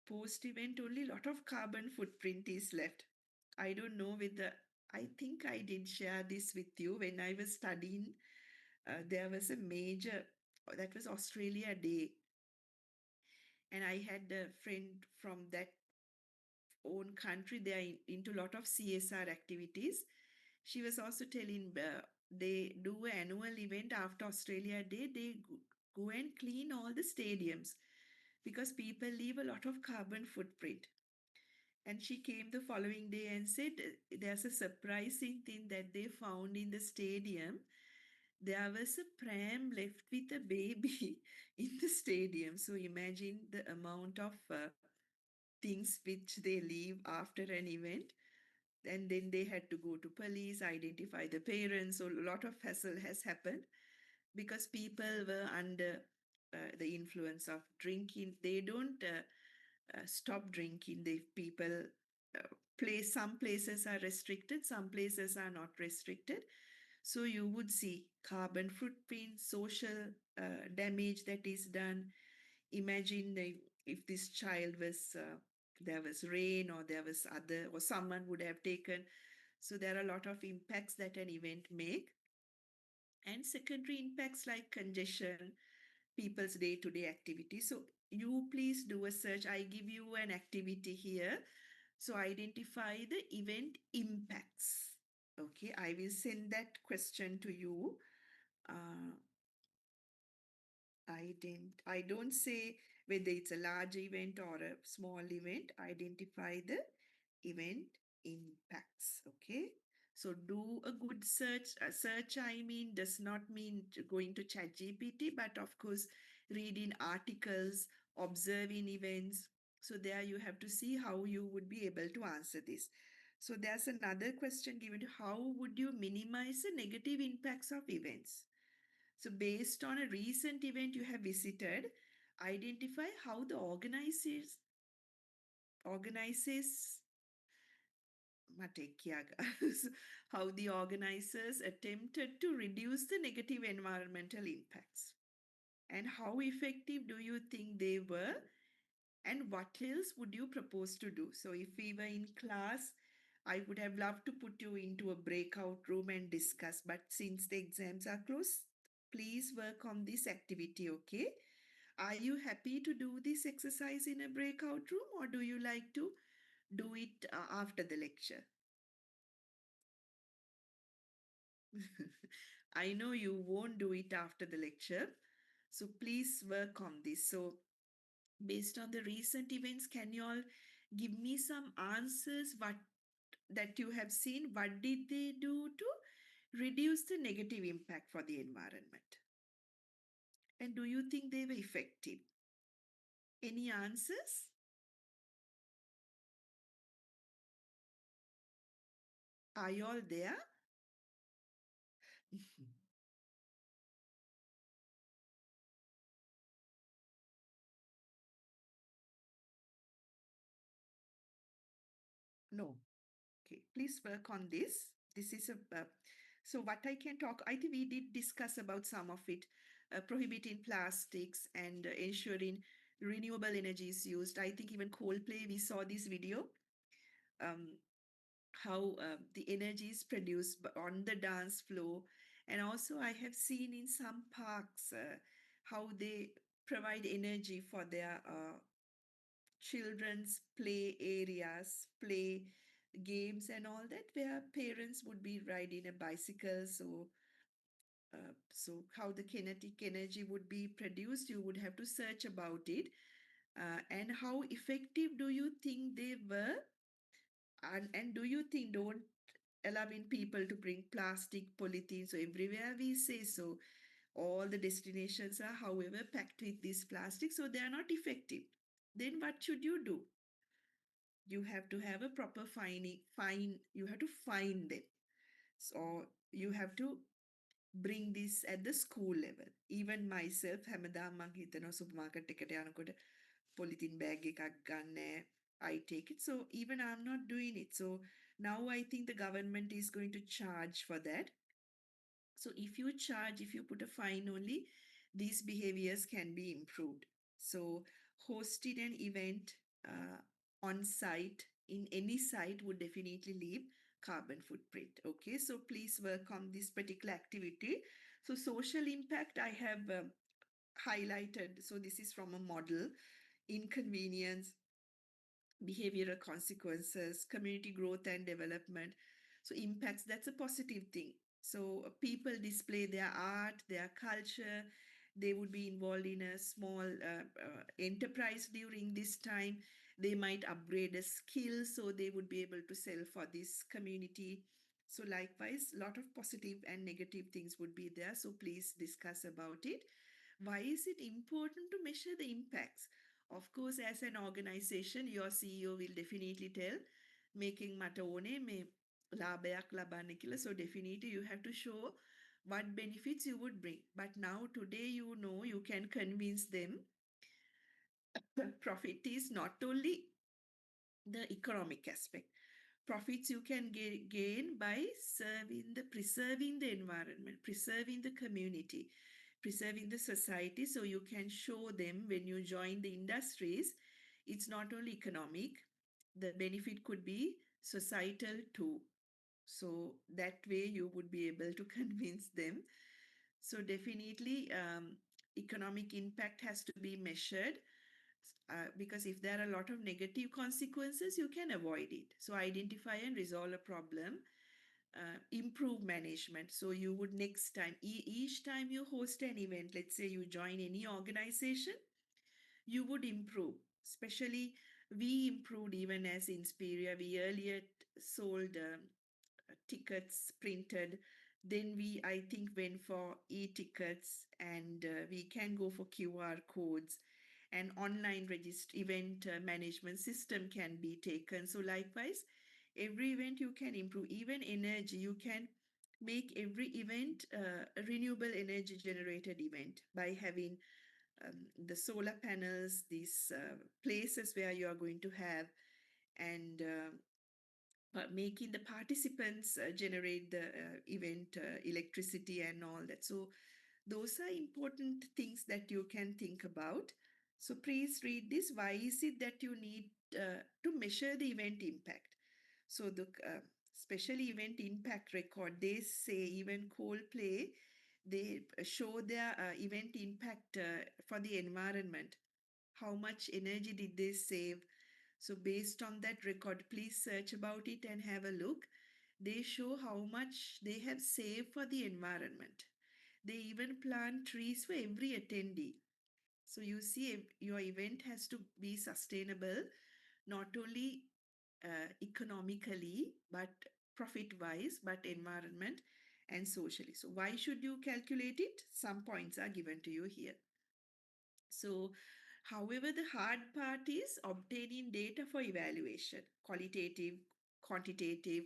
Speaker 1: Post-event, only a lot of carbon footprint is left. I don't know whether, I think I did share this with you when I was studying. There was a major, that was Australia Day, and I had a friend from that own country. They are into a lot of CSR activities. She was also telling they do an annual event after Australia Day. They go and clean all the stadiums because people leave a lot of carbon footprint. And she came the following day and said there's a surprising thing that they found in the stadium. There was a pram left with a baby in the stadium. So imagine the amount of things which they leave after an event. And then they had to go to police, identify the parents. So a lot of hassle has happened because people were under the influence of drinking. They don't stop drinking. The people some places are restricted, some places are not restricted. So you would see carbon footprint, social damage that is done. Imagine if this child was there was rain, or there was other, or someone would have taken. So there are a lot of impacts that an event make, and secondary impacts like congestion, people's day-to-day activities. So you please do a search. I give you an activity here. So identify the event impacts. Okay, I will send that question to you. Uh, I don't say whether it's a large event or a small event. Identify the event impacts. Okay. So do a good search. Search, I mean, does not mean going to ChatGPT, but of course, reading articles, observing events. So there you have to see how you would be able to answer this. So there's another question given to, how would you minimize the negative impacts of events? So based on a recent event you have visited, identify how the organizes how the organizers attempted to reduce the negative environmental impacts, and how effective do you think they were, and what else would you propose to do? So if we were in class, I would have loved to put you into a breakout room and discuss, but since the exams are close, please work on this activity. Okay, are you happy to do this exercise in a breakout room, or do you like to do it after the lecture? I know you won't do it after the lecture. So please work on this. So, based on the recent events, can you all give me some answers? What that you have seen? What did they do to reduce the negative impact for the environment? And do you think they were effective? Any answers? Are you all there? No. Okay, please work on this. This is a so what I can talk. I think we did discuss about some of it, prohibiting plastics and ensuring renewable energy is used. I think even Coldplay, we saw this video. Um, how the energy is produced on the dance floor, and also I have seen in some parks how they provide energy for their children's play areas, play games, and all that, where parents would be riding a bicycle. So how the kinetic energy would be produced, you would have to search about it. And how effective do you think they were? And do you think don't allowing people to bring plastic, polythene? So everywhere we say so, all the destinations are, however, packed with this plastic, so they are not effective. Then what should you do? You have to have a proper fine, you have to fine them. So you have to bring this at the school level. Even myself, හැමදාම මං හිතනවා supermarket එකට යනකොට polythene bag එකක් ගන්න. I take it. So even I'm not doing it. So now I think the government is going to charge for that. So if you charge, if you put a fine only, these behaviors can be improved. So hosting an event on site in any site would definitely leave carbon footprint. Okay, so please work on this particular activity. So social impact I have highlighted. So this is from a model: inconvenience, behavioral consequences, community growth and development. So impacts, that's a positive thing. So people display their art, their culture. They would be involved in a small enterprise during this time. They might upgrade a skill, so they would be able to sell for this community. So likewise, a lot of positive and negative things would be there. So please discuss about it. Why is it important to measure the impacts? Of course, as an organization, your CEO will definitely tell, making මට ඕනේ මේ ලාභයක් ලබන්න කියලා. So definitely you have to show what benefits you would bring. But now today, you know, you can convince them profit is not only the economic aspect. Profits you can gain by preserving the environment, preserving the community, preserving the society. So you can show them when you join the industries, it's not only economic, the benefit could be societal too. So that way you would be able to convince them. So definitely economic impact has to be measured, because if there are a lot of negative consequences, you can avoid it. So identify and resolve a problem, improve management. So you would next time, each time you host an event, let's say you join any organization, you would improve. Especially we improved even as Inspiria. We earlier sold tickets printed. Then we, I think, went for e-tickets, and we can go for QR codes, and online event management system can be taken. So likewise, every event you can improve. Even energy, you can make every event a renewable energy generated event by having the solar panels, these places where you are going to have, and making the participants generate the event electricity and all that. So those are important things that you can think about. So please read this. Why is it that you need to measure the event impact? So the special event impact record, they say even Coldplay, they show their event impact for the environment. How much energy did they save? So based on that record, please search about it and have a look. They show how much they have saved for the environment. They even plant trees for every attendee. So you see, your event has to be sustainable, not only economically, but profit-wise, but environment and socially. So why should you calculate it? Some points are given to you here. So, however, the hard part is obtaining data for evaluation, qualitative, quantitative,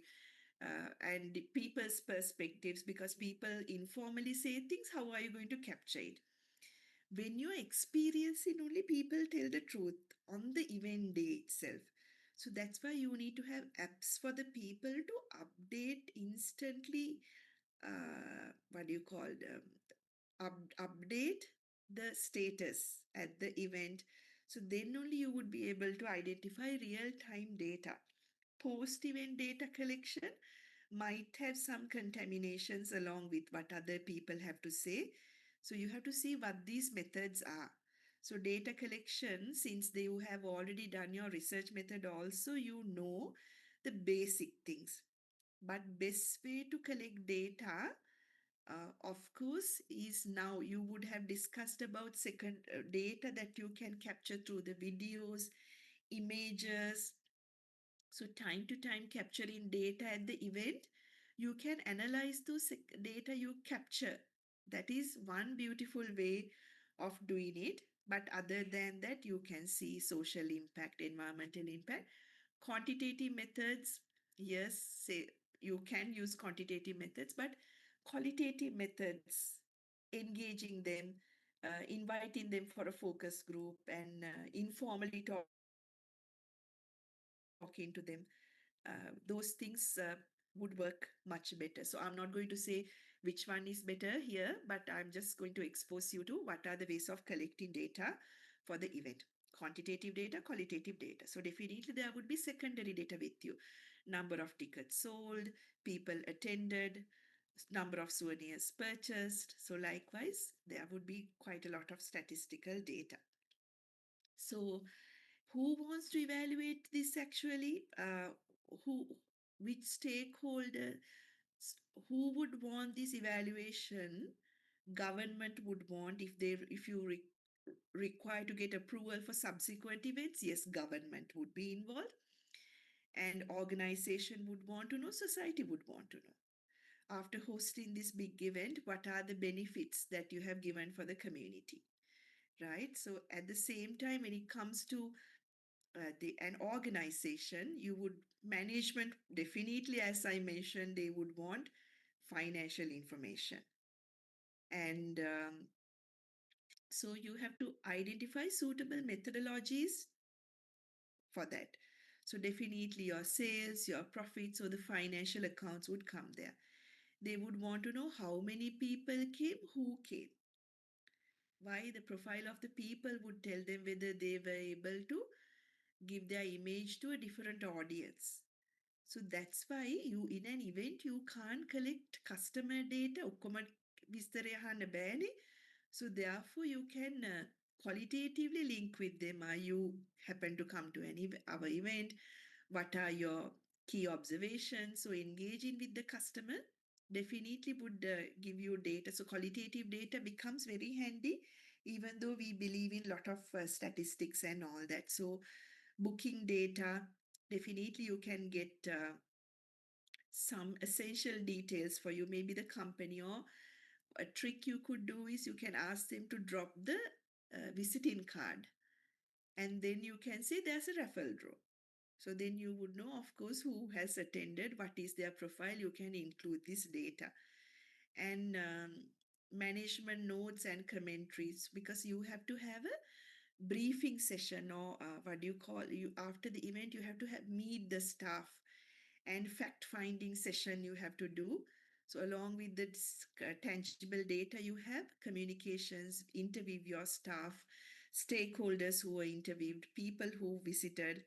Speaker 1: and people's perspectives, because people informally say things. How are you going to capture it? When you're experiencing, only people tell the truth on the event day itself. So that's why you need to have apps for the people to update instantly. What do you call update the status at the event. So then only you would be able to identify real-time data. Post-event data collection might have some contaminations along with what other people have to say. So you have to see what these methods are. So data collection, since you have already done your research method also, you know the basic things. But best way to collect data, of course, is now you would have discussed about second data that you can capture through the videos, images. So time to time capturing data at the event, you can analyze those data you capture That is one beautiful way of doing it. But other than that, you can see social impact, environmental impact. Quantitative methods, yes, say you can use quantitative methods, but qualitative methods, engaging them, inviting them for a focus group, and informally talking to them, those things would work much better. So I'm not going to say which one is better here, but I'm just going to expose you to what are the ways of collecting data for the event. Quantitative data, qualitative data. So definitely there would be secondary data with you. Number of tickets sold, people attended, number of souvenirs purchased. So likewise, there would be quite a lot of statistical data. So who wants to evaluate this actually? Who, which stakeholder, who would want this evaluation? Government would want, if you require to get approval for subsequent events, yes, government would be involved, and organization would want to know, society would want to know. After hosting this big event, what are the benefits that you have given for the community, right? So at the same time, when it comes to an organization, you would, management definitely, as I mentioned, they would want financial information. And so you have to identify suitable methodologies for that. So definitely your sales, your profits, or the financial accounts would come there. They would want to know how many people came, who came. Why? The profile of the people would tell them whether they were able to give their image to a different audience. So that's why you, in an event, you can't collect customer data. ඔක්කොම විස්තරය අහන්න බෑනේ. So therefore, you can qualitatively link with them. Are you happen to come to our event? What are your key observations? So engaging with the customer definitely would give you data. So qualitative data becomes very handy, even though we believe in a lot of statistics and all that. So booking data, definitely you can get some essential details for you, maybe the company, or a trick you could do is you can ask them to drop the visiting card, and then you can say there's a raffle draw. So then you would know, of course, who has attended, what is their profile. You can include this data. And management notes and commentaries, because you have to have a briefing session, or what do you call, you after the event you have to have meet the staff, and fact finding session you have to do. So along with the tangible data, you have communications, interview your staff, stakeholders who were interviewed, people who visited.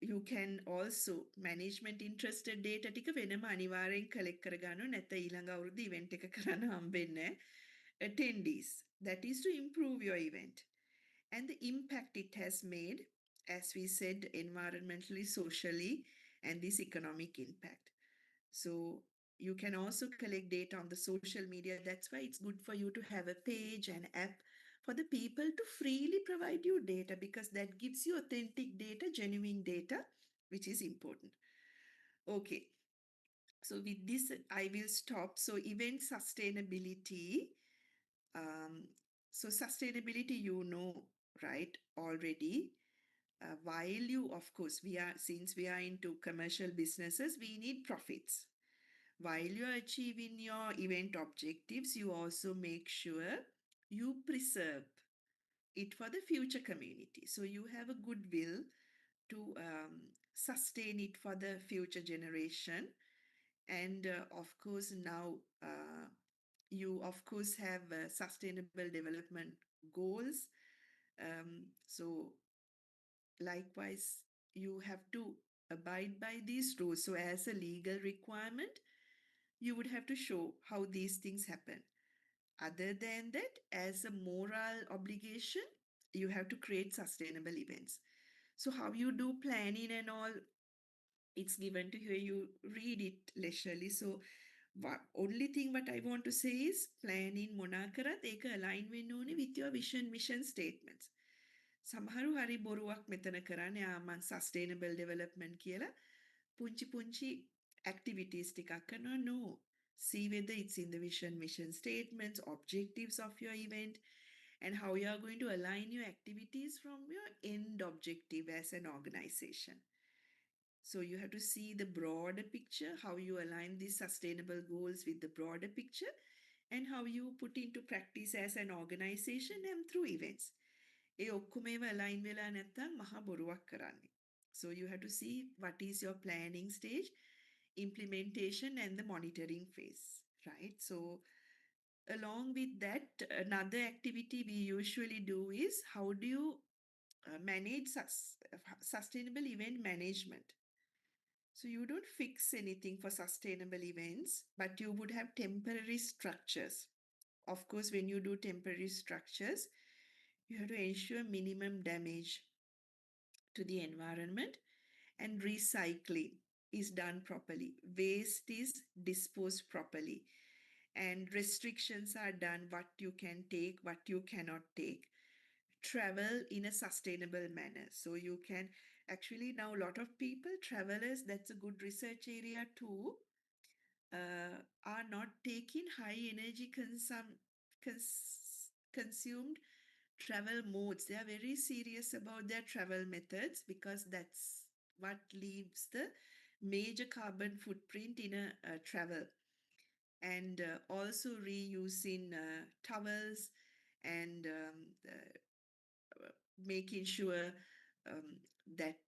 Speaker 1: You can also management interested data ටික වෙනම අනිවාර්යෙන් collect කරගන්න, නැත්නම් ඊළඟ අවුරුද්ද event එක කරන්න හම්බෙන්නේ attendees. That is to improve your event and the impact it has made, as we said, environmentally, socially, and this economic impact. So you can also collect data on the social media. That's why it's good for you to have a page and app for the people to freely provide you data, because that gives you authentic data, genuine data, which is important. Okay, so with this I will stop. So event sustainability, so sustainability, you know, right, already. While you, of course, since we are into commercial businesses, we need profits. While you are achieving your event objectives, you also make sure you preserve it for the future community. So you have a goodwill to sustain it for the future generation. And of course, now you, of course, have sustainable development goals. So likewise, you have to abide by these rules. So as a legal requirement, you would have to show how these things happen. Other than that, as a moral obligation, you have to create sustainable events. So how you do planning and all, it's given to you read it leisurely. So only thing what I want to say is planning මොනා කරත් ඒක align වෙන්න ඕනේ with your vision mission statements. සමහරු හරි බොරුවක් මෙතන කරන්නේ මං sustainable development කියලා පුංචි පුංචි activities ටිකක් කරනවා. No, See whether it's in the mission statements, objectives of your event, and how you are going to align your activities from your end objective as an organization. So you have to see the broader picture, how you align these sustainable goals with the broader picture, and how you put into practice as an organization and through events. ඒ ඔක්කොම ඒවා align වෙලා නැත්නම් මහා බොරුවක් කරන්නේ. So you have to see what is your planning stage, implementation and the monitoring phase, right? So along with that, another activity we usually do is how do you manage sustainable event management. So you don't fix anything for sustainable events, but you would have temporary structures. Of course, when you do temporary structures, you have to ensure minimum damage to the environment and recycling is done properly. Waste is disposed properly and restrictions are done what you can take, what you cannot take. Travel in a sustainable manner. So you can actually now a lot of people, travelers, that's a good research area too, are not taking high energy consumed travel modes. They are very serious about their travel methods because that's what leaves the major carbon footprint in a travel. And also reusing towels and making sure that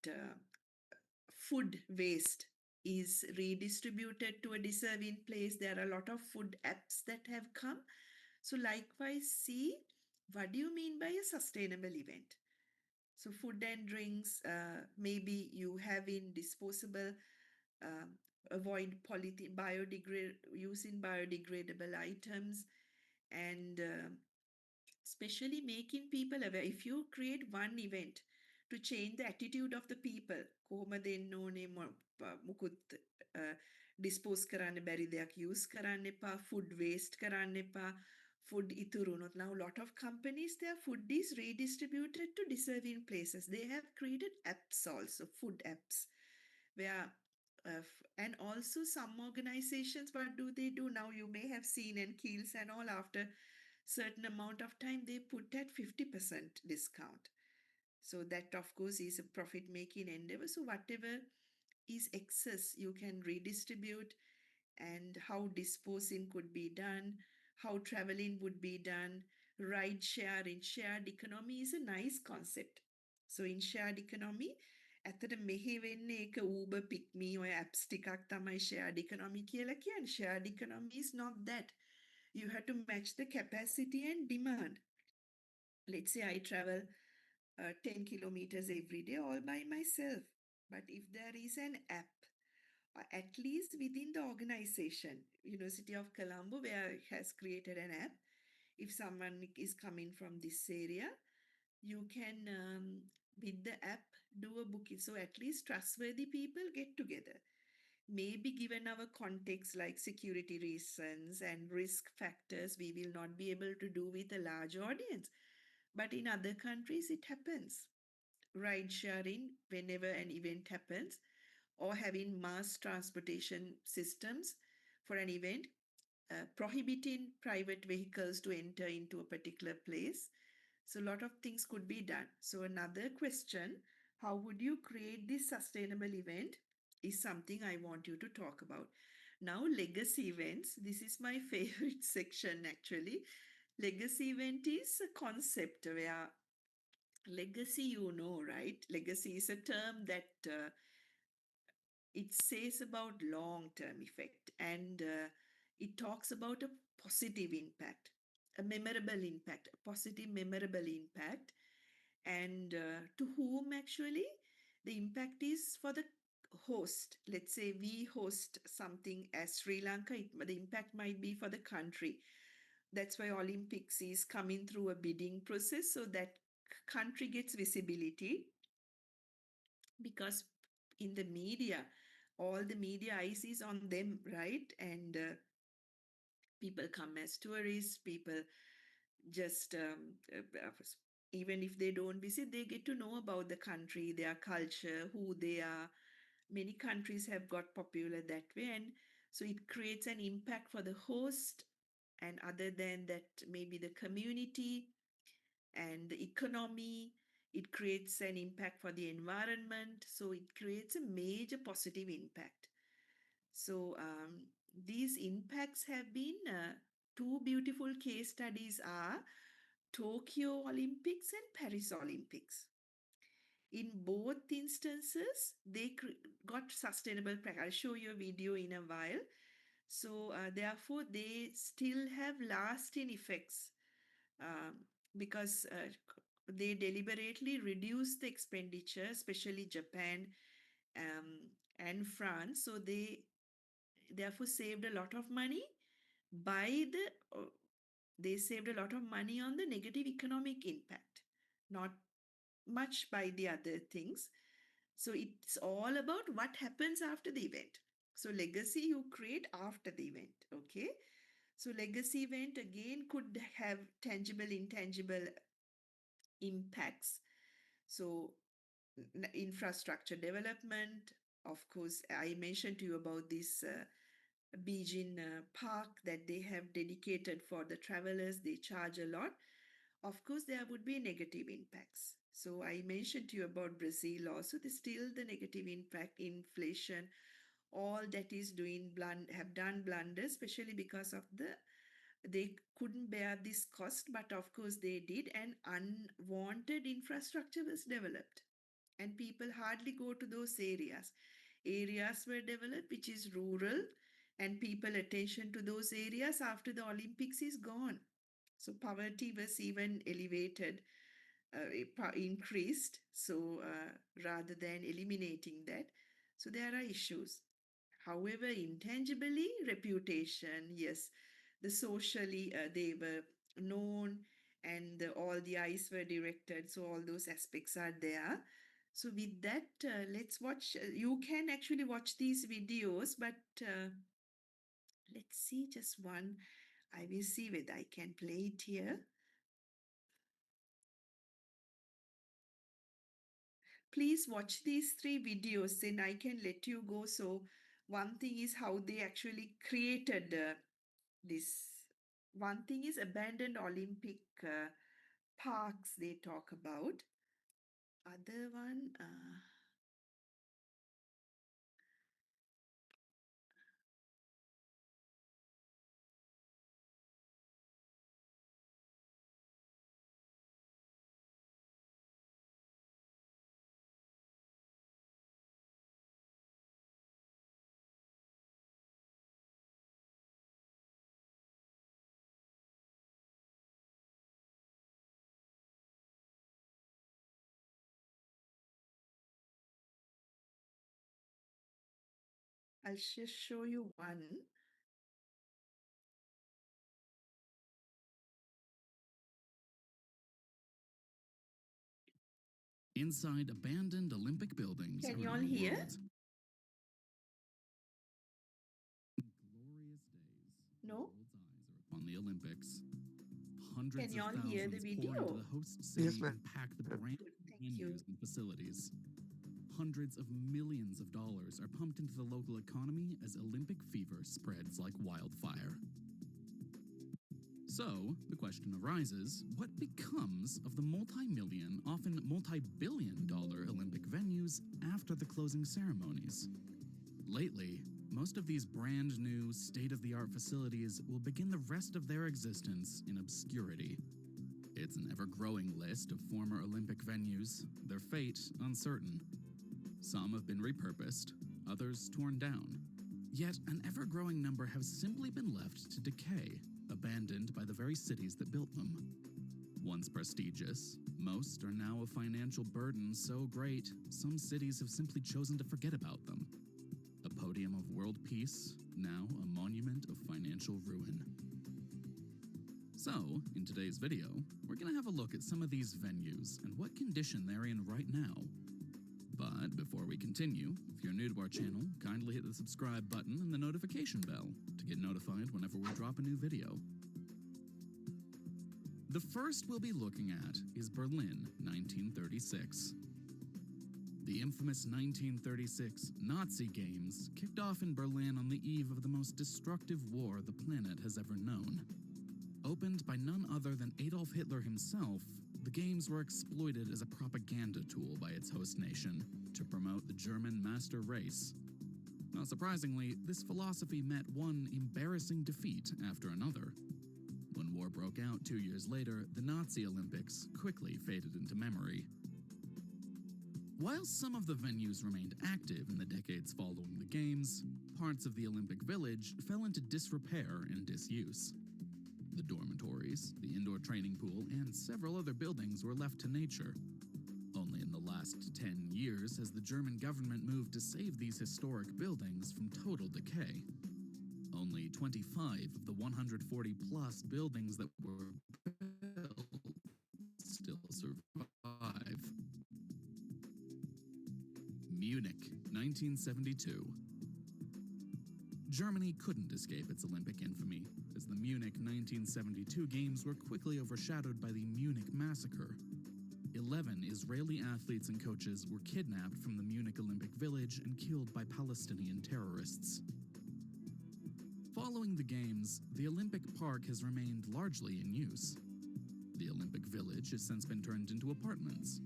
Speaker 1: food waste is redistributed to a deserving place. There are a lot of food apps that have come. So likewise, see what do you mean by a sustainable event? So food and drinks, maybe you have in disposable, um, avoid using biodegradable items, and especially making people aware. If you create one event to change the attitude of the people, කොහොමද එන්න ඕනේ මුකුත් dispose කරන්න බැරි දෙයක් use කරන්න එපා, food waste කරන්න එපා, food ඉතුරුනොත්. Now a lot of companies, their food is redistributed to deserving places. They have created apps also, food apps, where and also some organizations, what do they do now? You may have seen in Keels and all, after certain amount of time they put at 50% discount. So that of course is a profit making endeavor. So whatever is excess you can redistribute, and how disposing could be done, how traveling would be done. Ride share in shared economy is a nice concept. So in shared economy, ඇත්තට මෙහි වෙන්නේ ඒක Uber, Pick Me ඔය apps ටිකක් තමයි shared economy කියලා කියන්නේ. Shared economy is not that. You have to match the capacity and demand. Let's say I travel 10 kilometers every day all by myself. But if there is an app, at least within the organization, University of Colombo, where it has created an app, if someone is coming from this area, you can, with the app, do a booking. So at least trustworthy people get together. Maybe given our context like security reasons and risk factors, we will not be able to do with a large audience. But in other countries, it happens. Ride sharing, whenever an event happens, or having mass transportation systems for an event, prohibiting private vehicles to enter into a particular place. So a lot of things could be done. So another question, how would you create this sustainable event, is something I want you to talk about. Now, legacy events, this is my favorite section actually. Legacy event is a concept where legacy, right? Legacy is a term that it says about long-term effect, and it talks about a positive impact, a memorable impact, a positive memorable impact, and to whom actually the impact is for the host. Let's say we host something as Sri Lanka, the impact might be for the country. That's why Olympics is coming through a bidding process, so that country gets visibility, because in the media, all the media eyes is on them, right? And people come as tourists, people just even if they don't visit, they get to know about the country, their culture, who they are. Many countries have got popular that way, and So it creates an impact for the host, and other than that, maybe the community and the economy. It creates an impact for the environment. So it creates a major positive impact. So these impacts have been two beautiful case studies are Tokyo Olympics and Paris Olympics. In both instances, they got sustainable practice. I'll show you a video in a while. So therefore, they still have lasting effects because they deliberately reduce the expenditure, especially Japan and France. So they therefore saved a lot of money by they saved a lot of money on the negative economic impact, not much by the other things. So it's all about what happens after the event. So legacy you create after the event, okay? So legacy event again could have tangible, intangible impacts. So infrastructure development, of course, I mentioned to you about this Beijing park that they have dedicated for the travelers. They charge a lot. Of course, there would be negative impacts. So I mentioned to you about Brazil also. There's still the negative impact, inflation, all that is doing have done blunders, especially because of they couldn't bear this cost, but of course they did, and unwanted infrastructure was developed. And people hardly go to those areas. Areas were developed, which is rural, and people attention to those areas after the Olympics is gone. So poverty was even elevated, increased. So rather than eliminating that, so there are issues. However, intangibly, reputation, yes, the socially they were known, and all the eyes were directed. So all those aspects are there. So with that, let's watch. You can actually watch these videos, but let's see just one. I will see whether I can play it here. Please watch these three videos, then I can let you go. So one thing is how they actually created this. One thing is abandoned Olympic parks they talk about. Other one, I'll just show you one.
Speaker 2: Inside abandoned Olympic buildings
Speaker 1: Can you all
Speaker 2: around the
Speaker 1: hear?
Speaker 2: world. Glorious days.
Speaker 1: No?
Speaker 2: The world's eyes are upon the Olympics. Hundreds
Speaker 1: Can you
Speaker 2: of
Speaker 1: all hear the
Speaker 2: thousands pour into
Speaker 1: video?
Speaker 2: the host city
Speaker 4: Yes, ma'am.
Speaker 2: and pack the brand
Speaker 1: Good, thank you.
Speaker 2: venues and facilities. Hundreds of millions of dollars are pumped into the local economy as Olympic fever spreads like wildfire. So, the question arises, what becomes of the multi-million, often multi-billion-dollar Olympic venues after the closing ceremonies? Lately, most of these brand new, state-of-the-art facilities will begin the rest of their existence in obscurity. It's an ever-growing list of former Olympic venues, their fate uncertain. Some have been repurposed, others torn down. Yet an ever-growing number have simply been left to decay, abandoned by the very cities that built them. Once prestigious, most are now a financial burden so great, some cities have simply chosen to forget about them. A podium of world peace, now a monument of financial ruin. So, in today's video, we're going to have a look at some of these venues and what condition they're in right now. But before we continue, if you're new to our channel, kindly hit the subscribe button and the notification bell to get notified whenever we drop a new video. The first we'll be looking at is Berlin, 1936. The infamous 1936 Nazi Games kicked off in Berlin on the eve of the most destructive war the planet has ever known. Opened by none other than Adolf Hitler himself, the games were exploited as a propaganda tool by its host nation to promote the German master race. Not surprisingly, this philosophy met one embarrassing defeat after another. When war broke out 2 years later, the Nazi Olympics quickly faded into memory. While some of the venues remained active in the decades following the Games, parts of the Olympic Village fell into disrepair and disuse. The dormitories, the indoor training pool, and several other buildings were left to nature. Only in the last 10 years has the German government moved to save these historic buildings from total decay. Only 25 of the 140-plus buildings that were built still survive. Munich, 1972. Germany couldn't escape its Olympic infamy, as the Munich 1972 Games were quickly overshadowed by the Munich Massacre. 11 Israeli athletes and coaches were kidnapped from the Munich Olympic Village and killed by Palestinian terrorists. Following the Games, the Olympic Park has remained largely in use. The Olympic Village has since been turned into apartments.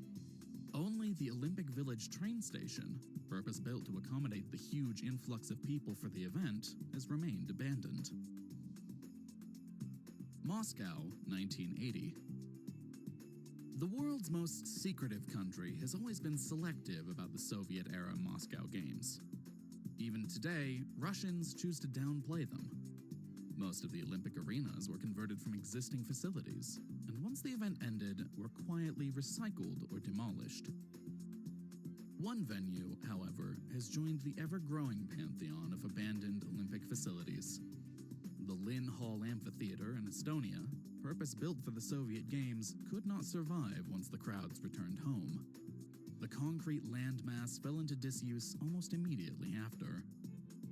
Speaker 2: Only the Olympic Village train station, purpose-built to accommodate the huge influx of people for the event, has remained abandoned. Moscow, 1980. The world's most secretive country has always been selective about the Soviet-era Moscow Games. Even today, Russians choose to downplay them. Most of the Olympic arenas were converted from existing facilities, and once the event ended, were quietly recycled or demolished. One venue, however, has joined the ever-growing pantheon of abandoned Olympic facilities. The Lynn Hall Amphitheater in Estonia, purpose-built for the Soviet Games, could not survive once the crowds returned home. The concrete landmass fell into disuse almost immediately after.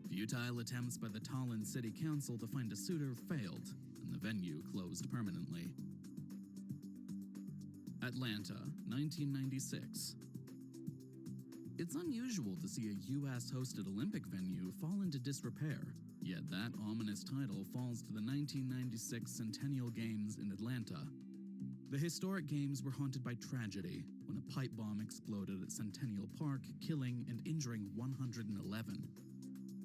Speaker 2: Futile attempts by the Tallinn City Council to find a suitor failed, and the venue closed permanently. Atlanta, 1996. It's unusual to see a US-hosted Olympic venue fall into disrepair, yet that ominous title falls to the 1996 Centennial Games in Atlanta. The historic games were haunted by tragedy when a pipe bomb exploded at Centennial Park, killing and injuring 111.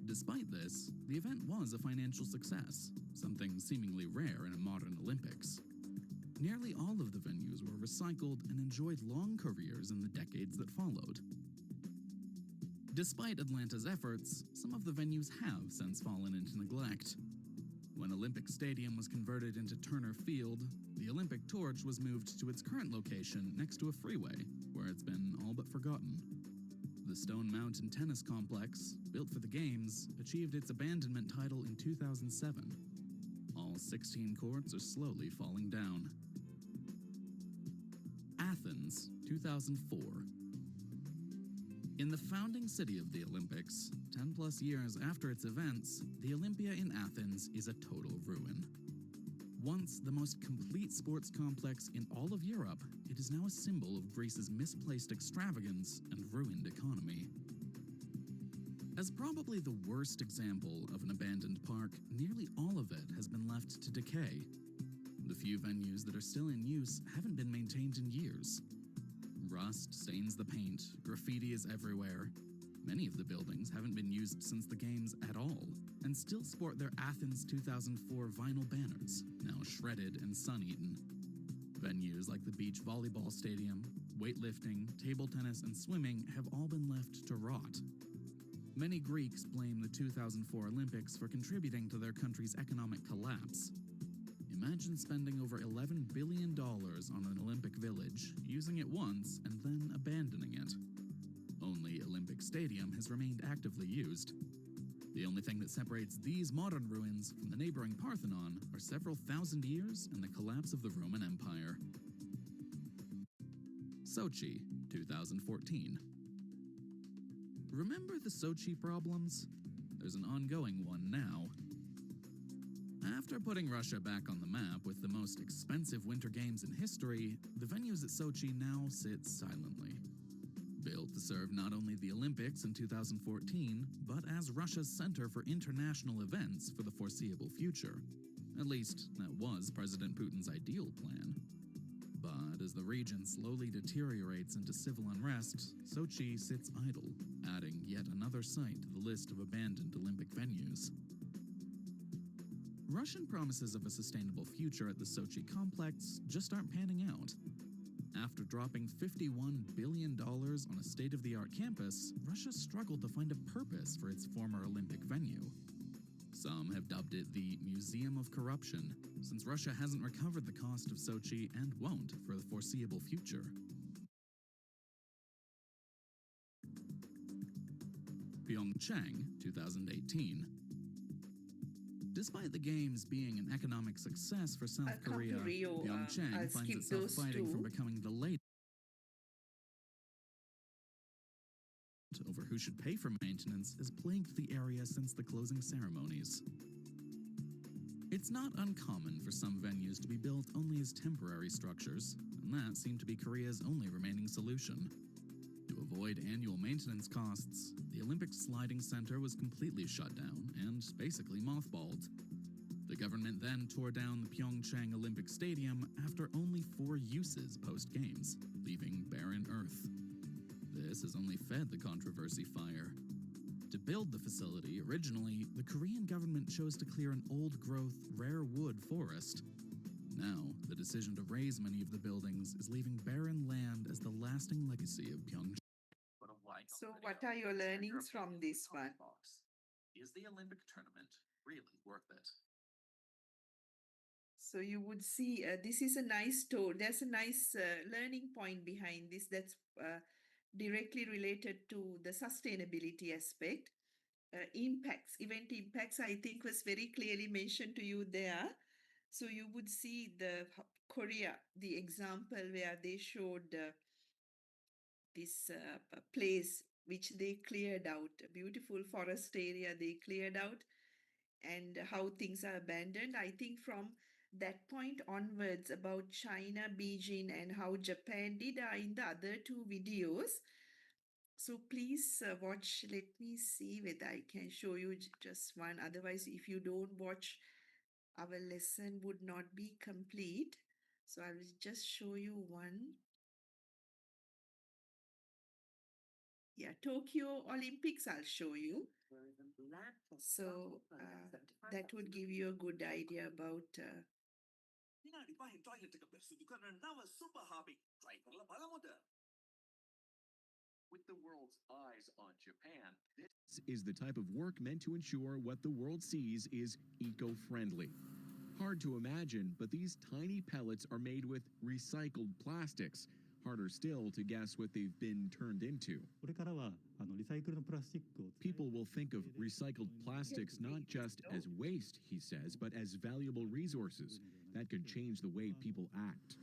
Speaker 2: Despite this, the event was a financial success, something seemingly rare in a modern Olympics. Nearly all of the venues were recycled and enjoyed long careers in the decades that followed. Despite Atlanta's efforts, some of the venues have since fallen into neglect. When Olympic Stadium was converted into Turner Field, the Olympic torch was moved to its current location next to a freeway, where it's been all but forgotten. The Stone Mountain Tennis Complex, built for the Games, achieved its abandonment title in 2007. All 16 courts are slowly falling down. Athens, 2004. In the founding city of the Olympics, 10 plus years after its events, the Olympia in Athens is a total ruin. Once the most complete sports complex in all of Europe, it is now a symbol of Greece's misplaced extravagance and ruined economy. As probably the worst example of an abandoned park, nearly all of it has been left to decay. The few venues that are still in use haven't been maintained in years. Rust stains the paint, graffiti is everywhere. Many of the buildings haven't been used since the Games at all, and still sport their Athens 2004 vinyl banners, now shredded and sun-eaten. Venues like the beach volleyball stadium, weightlifting, table tennis, and swimming have all been left to rot. Many Greeks blame the 2004 Olympics for contributing to their country's economic collapse. Imagine spending over $11 billion on an Olympic village, using it once, and then abandoning it. Only Olympic Stadium has remained actively used. The only thing that separates these modern ruins from the neighboring Parthenon are several thousand years and the collapse of the Roman Empire. Sochi, 2014. Remember the Sochi problems? There's an ongoing one now. After putting Russia back on the map with the most expensive Winter Games in history, the venues at Sochi now sit silently. Built to serve not only the Olympics in 2014, but as Russia's center for international events for the foreseeable future. At least, that was President Putin's ideal plan. But as the region slowly deteriorates into civil unrest, Sochi sits idle, adding yet another site to the list of abandoned Olympic venues. Russian promises of a sustainable future at the Sochi complex just aren't panning out. After dropping $51 billion on a state-of-the-art campus, Russia struggled to find a purpose for its former Olympic venue. Some have dubbed it the Museum of Corruption, since Russia hasn't recovered the cost of Sochi and won't for the foreseeable future. Pyeongchang, 2018. Despite the Games being an economic success for South Korea,
Speaker 1: Rio,
Speaker 2: Pyeongchang
Speaker 1: I'll
Speaker 2: finds
Speaker 1: skip
Speaker 2: itself
Speaker 1: those
Speaker 2: fighting
Speaker 1: two.
Speaker 2: from becoming the latest over who should pay for maintenance has plagued the area since the closing ceremonies. It's not uncommon for some venues to be built only as temporary structures, and that seemed to be Korea's only remaining solution. To avoid annual maintenance costs, the Olympic Sliding Center was completely shut down and basically mothballed. The government then tore down the Pyeongchang Olympic Stadium after only 4 uses post-Games, leaving barren earth. This has only fed the controversy fire. To build the facility, originally, the Korean government chose to clear an old-growth, rare wood forest. Now, the decision to raise many of the buildings is leaving barren land as the lasting legacy of Pyeongchang.
Speaker 1: So what are your learnings from this one?
Speaker 2: Is the Olympic tournament really worth it?
Speaker 1: So you would see this is a nice there's a nice learning point behind this that's directly related to the sustainability aspect. Event impacts, I think was very clearly mentioned to you there. So you would see Korea, the example where they showed this place which they cleared out, a beautiful forest area they cleared out, and how things are abandoned. I think from that point onwards about China, Beijing, and how Japan did are in the other 2 videos. So please watch. Let me see whether I can show you just one. Otherwise, if you don't watch, our lesson would not be complete. So I will just show you one. Yeah, Tokyo Olympics, I'll show you. So that would give you a good idea about
Speaker 4: With the world's eyes on Japan, this is the type of work meant to ensure what the world sees is eco-friendly. Hard to imagine, but these tiny pellets are made with recycled plastics. Harder still to guess what they've been turned into.
Speaker 5: これからはリサイクルのプラスチックを使い
Speaker 4: People will think of recycled plastics not just as waste, he says, but as valuable resources that could change the way people act.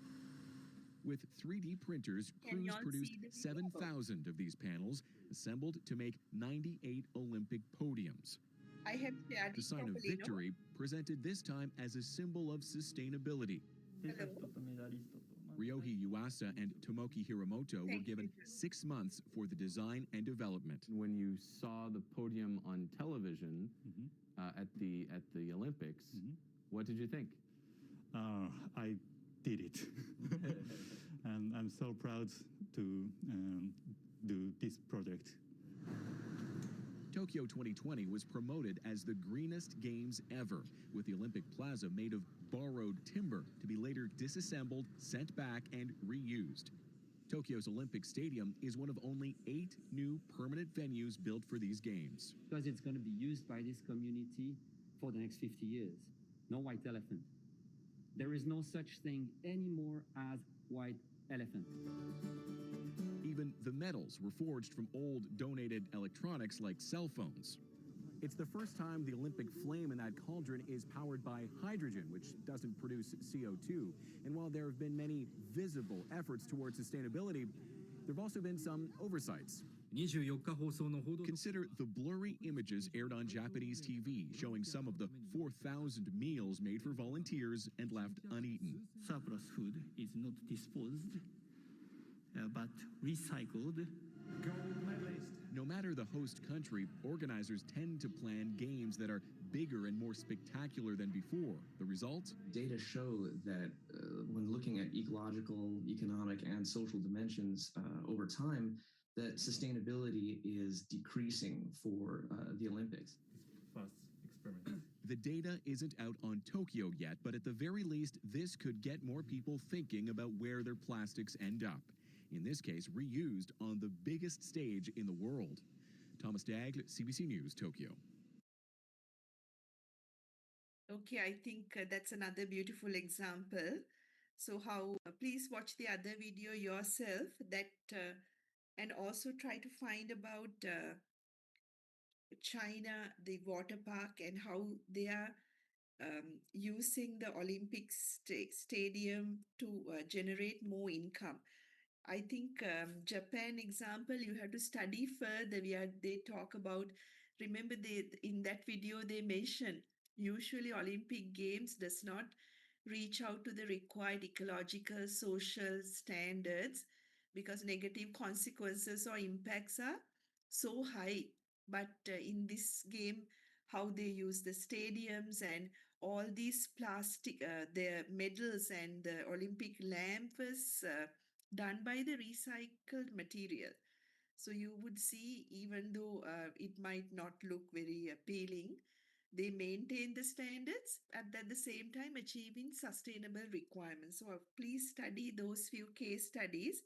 Speaker 4: With 3D printers,
Speaker 1: Can
Speaker 4: crews
Speaker 1: y'all
Speaker 4: produced
Speaker 1: see the video?
Speaker 4: 7,000 of these panels, assembled to make 98 Olympic podiums.
Speaker 1: I have shared
Speaker 4: The
Speaker 1: it
Speaker 4: sign of
Speaker 1: properly, no?
Speaker 4: victory, presented this time as a symbol of sustainability.
Speaker 5: 制作とメダリストと
Speaker 4: Ryohei Yuasa and Tomoki Hiramoto were
Speaker 1: Thank
Speaker 4: given
Speaker 1: you.
Speaker 4: 6 months for the design and development.
Speaker 6: When you saw the podium on television
Speaker 5: Mhm.
Speaker 6: at the Olympics,
Speaker 5: Mhm.
Speaker 6: what did you think?
Speaker 5: I did it. And I'm so proud to do this project.
Speaker 4: Tokyo 2020 was promoted as the greenest games ever, with the Olympic Plaza made of borrowed timber to be later disassembled, sent back, and reused. Tokyo's Olympic Stadium is one of only 8 new permanent venues built for these games.
Speaker 7: Because it's going to be used by this community for the next 50 years. No white elephant. There is no such thing anymore as white elephant.
Speaker 4: Even the metals were forged from old donated electronics like cell phones. It's the first time the Olympic flame in that cauldron is powered by hydrogen, which doesn't produce CO2. And while there have been many visible efforts towards sustainability, there have also been some oversights.
Speaker 8: 24日放送の報道
Speaker 4: Consider the blurry images aired on Japanese TV, showing some of the 4,000 meals made for volunteers and left uneaten.
Speaker 9: Surplus food is not disposed, but recycled
Speaker 4: No matter the host country, organizers tend to plan games that are bigger and more spectacular than before. The result?
Speaker 9: Data show that when looking at ecological, economic, and social dimensions over time, that sustainability is decreasing for the Olympics.
Speaker 5: First experiment.
Speaker 4: The data isn't out on Tokyo yet, but at the very least, this could get more people thinking about where their plastics end up. In this case, reused on the biggest stage in the world. Thomas Daigle, CBC News, Tokyo.
Speaker 1: Okay, I think that's another beautiful example. So how, please watch the other video yourself that, and also try to find about China, the water park, and how they are using the Olympic stadium to generate more income. I think Japan example, you have to study further. They talk about, remember in that video they mention, usually Olympic Games does not reach out to the required ecological, social standards because negative consequences or impacts are so high. But in this game, how they use the stadiums and all these plastic, the medals and the Olympic lamp was done by the recycled material. So you would see, even though it might not look very appealing, they maintain the standards and at the same time achieving sustainable requirements. So please study those few case studies.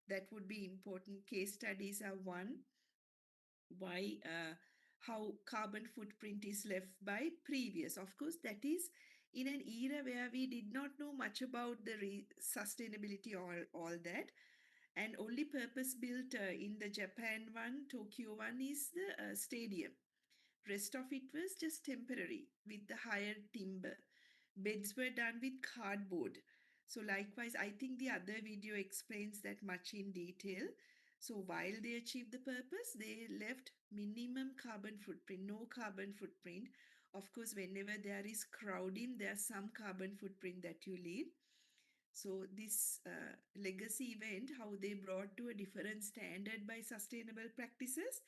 Speaker 1: That would be important. Case studies are one, why how carbon footprint is left by previous. Of course, that is in an era where we did not know much about the sustainability or all that. And only purpose built in the Japan one, Tokyo one is the stadium. Rest of it was just temporary with the higher timber. Beds were done with cardboard. So likewise, I think the other video explains that much in detail. So while they achieved the purpose, they left minimum carbon footprint, no carbon footprint. Of course, whenever there is crowding, there's some carbon footprint that you leave. So this legacy event, how they brought to a different standard by sustainable practices,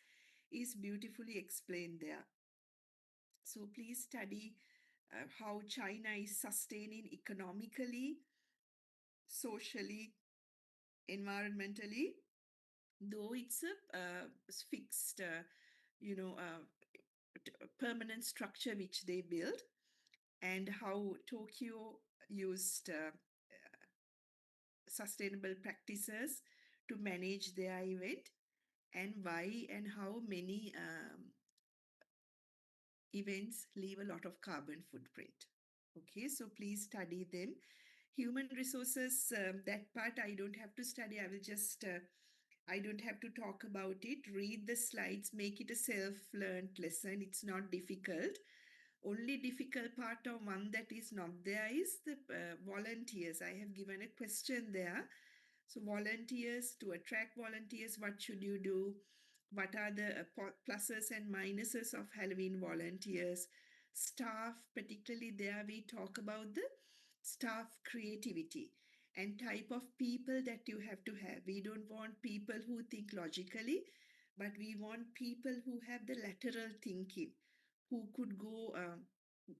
Speaker 1: is beautifully explained there. So please study how China is sustaining economically, socially, environmentally, though it's a fixed, permanent structure which they built, and how Tokyo used sustainable practices to manage their event, and why and how many events leave a lot of carbon footprint. Okay, so please study them. Human resources, that part I don't have to study. I will just, I don't have to talk about it. Read the slides, make it a self-learned lesson. It's not difficult. Only difficult part of one that is not there is the volunteers. I have given a question there. So volunteers, to attract volunteers, what should you do? What are the pluses and minuses of Halloween volunteers? Staff, particularly there we talk about the staff creativity and type of people that you have to have. We don't want people who think logically, but we want people who have the lateral thinking, who could go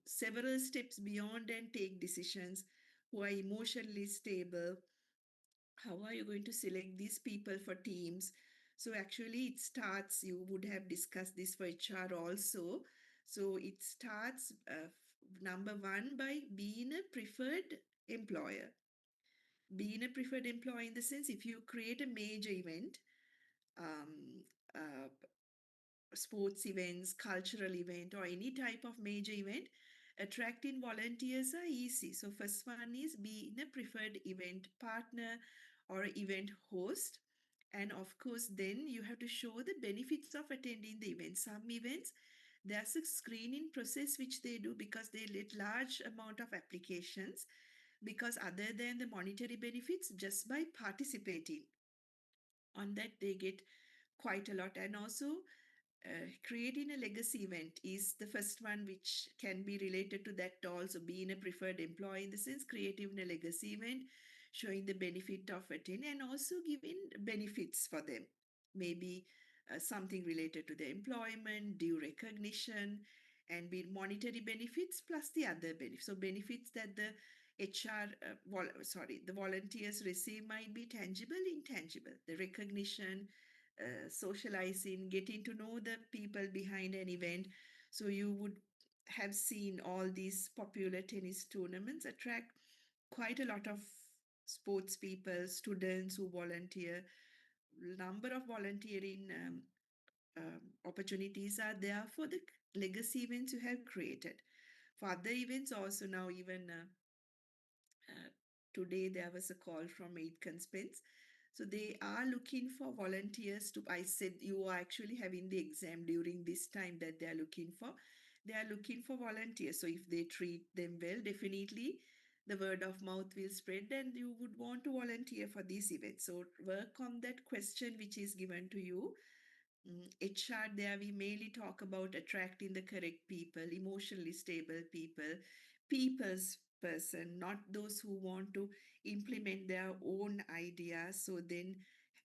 Speaker 1: several steps beyond and take decisions, who are emotionally stable. How are you going to select these people for teams? So actually it starts, you would have discussed this for HR also. So it starts, number one, by being a preferred employer. Being a preferred employer in the sense, if you create a major event, uh, sports events, cultural event, or any type of major event, attracting volunteers are easy. So first one is being a preferred event partner or event host. And of course, then you have to show the benefits of attending the event. Some events, there's a screening process which they do because they let large amount of applications, because other than the monetary benefits, just by participating on that, they get quite a lot. And also creating a legacy event is the first one, which can be related to that also, being a preferred employee in the sense creating a legacy event, showing the benefit of it and also giving benefits for them. maybe something related to the employment, due recognition, and be monetary benefits plus the other benefits. So benefits that the the volunteers receive might be tangible, intangible. The recognition, socializing, getting to know the people behind an event. So you would have seen all these popular tennis tournaments attract quite a lot of sports people, students who volunteer. Number of volunteering opportunities are there for the legacy events you have created. For other events, also now even today there was a call from Aitken Spence. So they are looking for volunteers to. I said you are actually having the exam during this time that they are looking for. They are looking for volunteers. So if they treat them well, definitely the word of mouth will spread and you would want to volunteer for these events. So work on that question which is given to you. HR, there we mainly talk about attracting the correct people, emotionally stable people, people's person, not those who want to implement their own ideas. So then,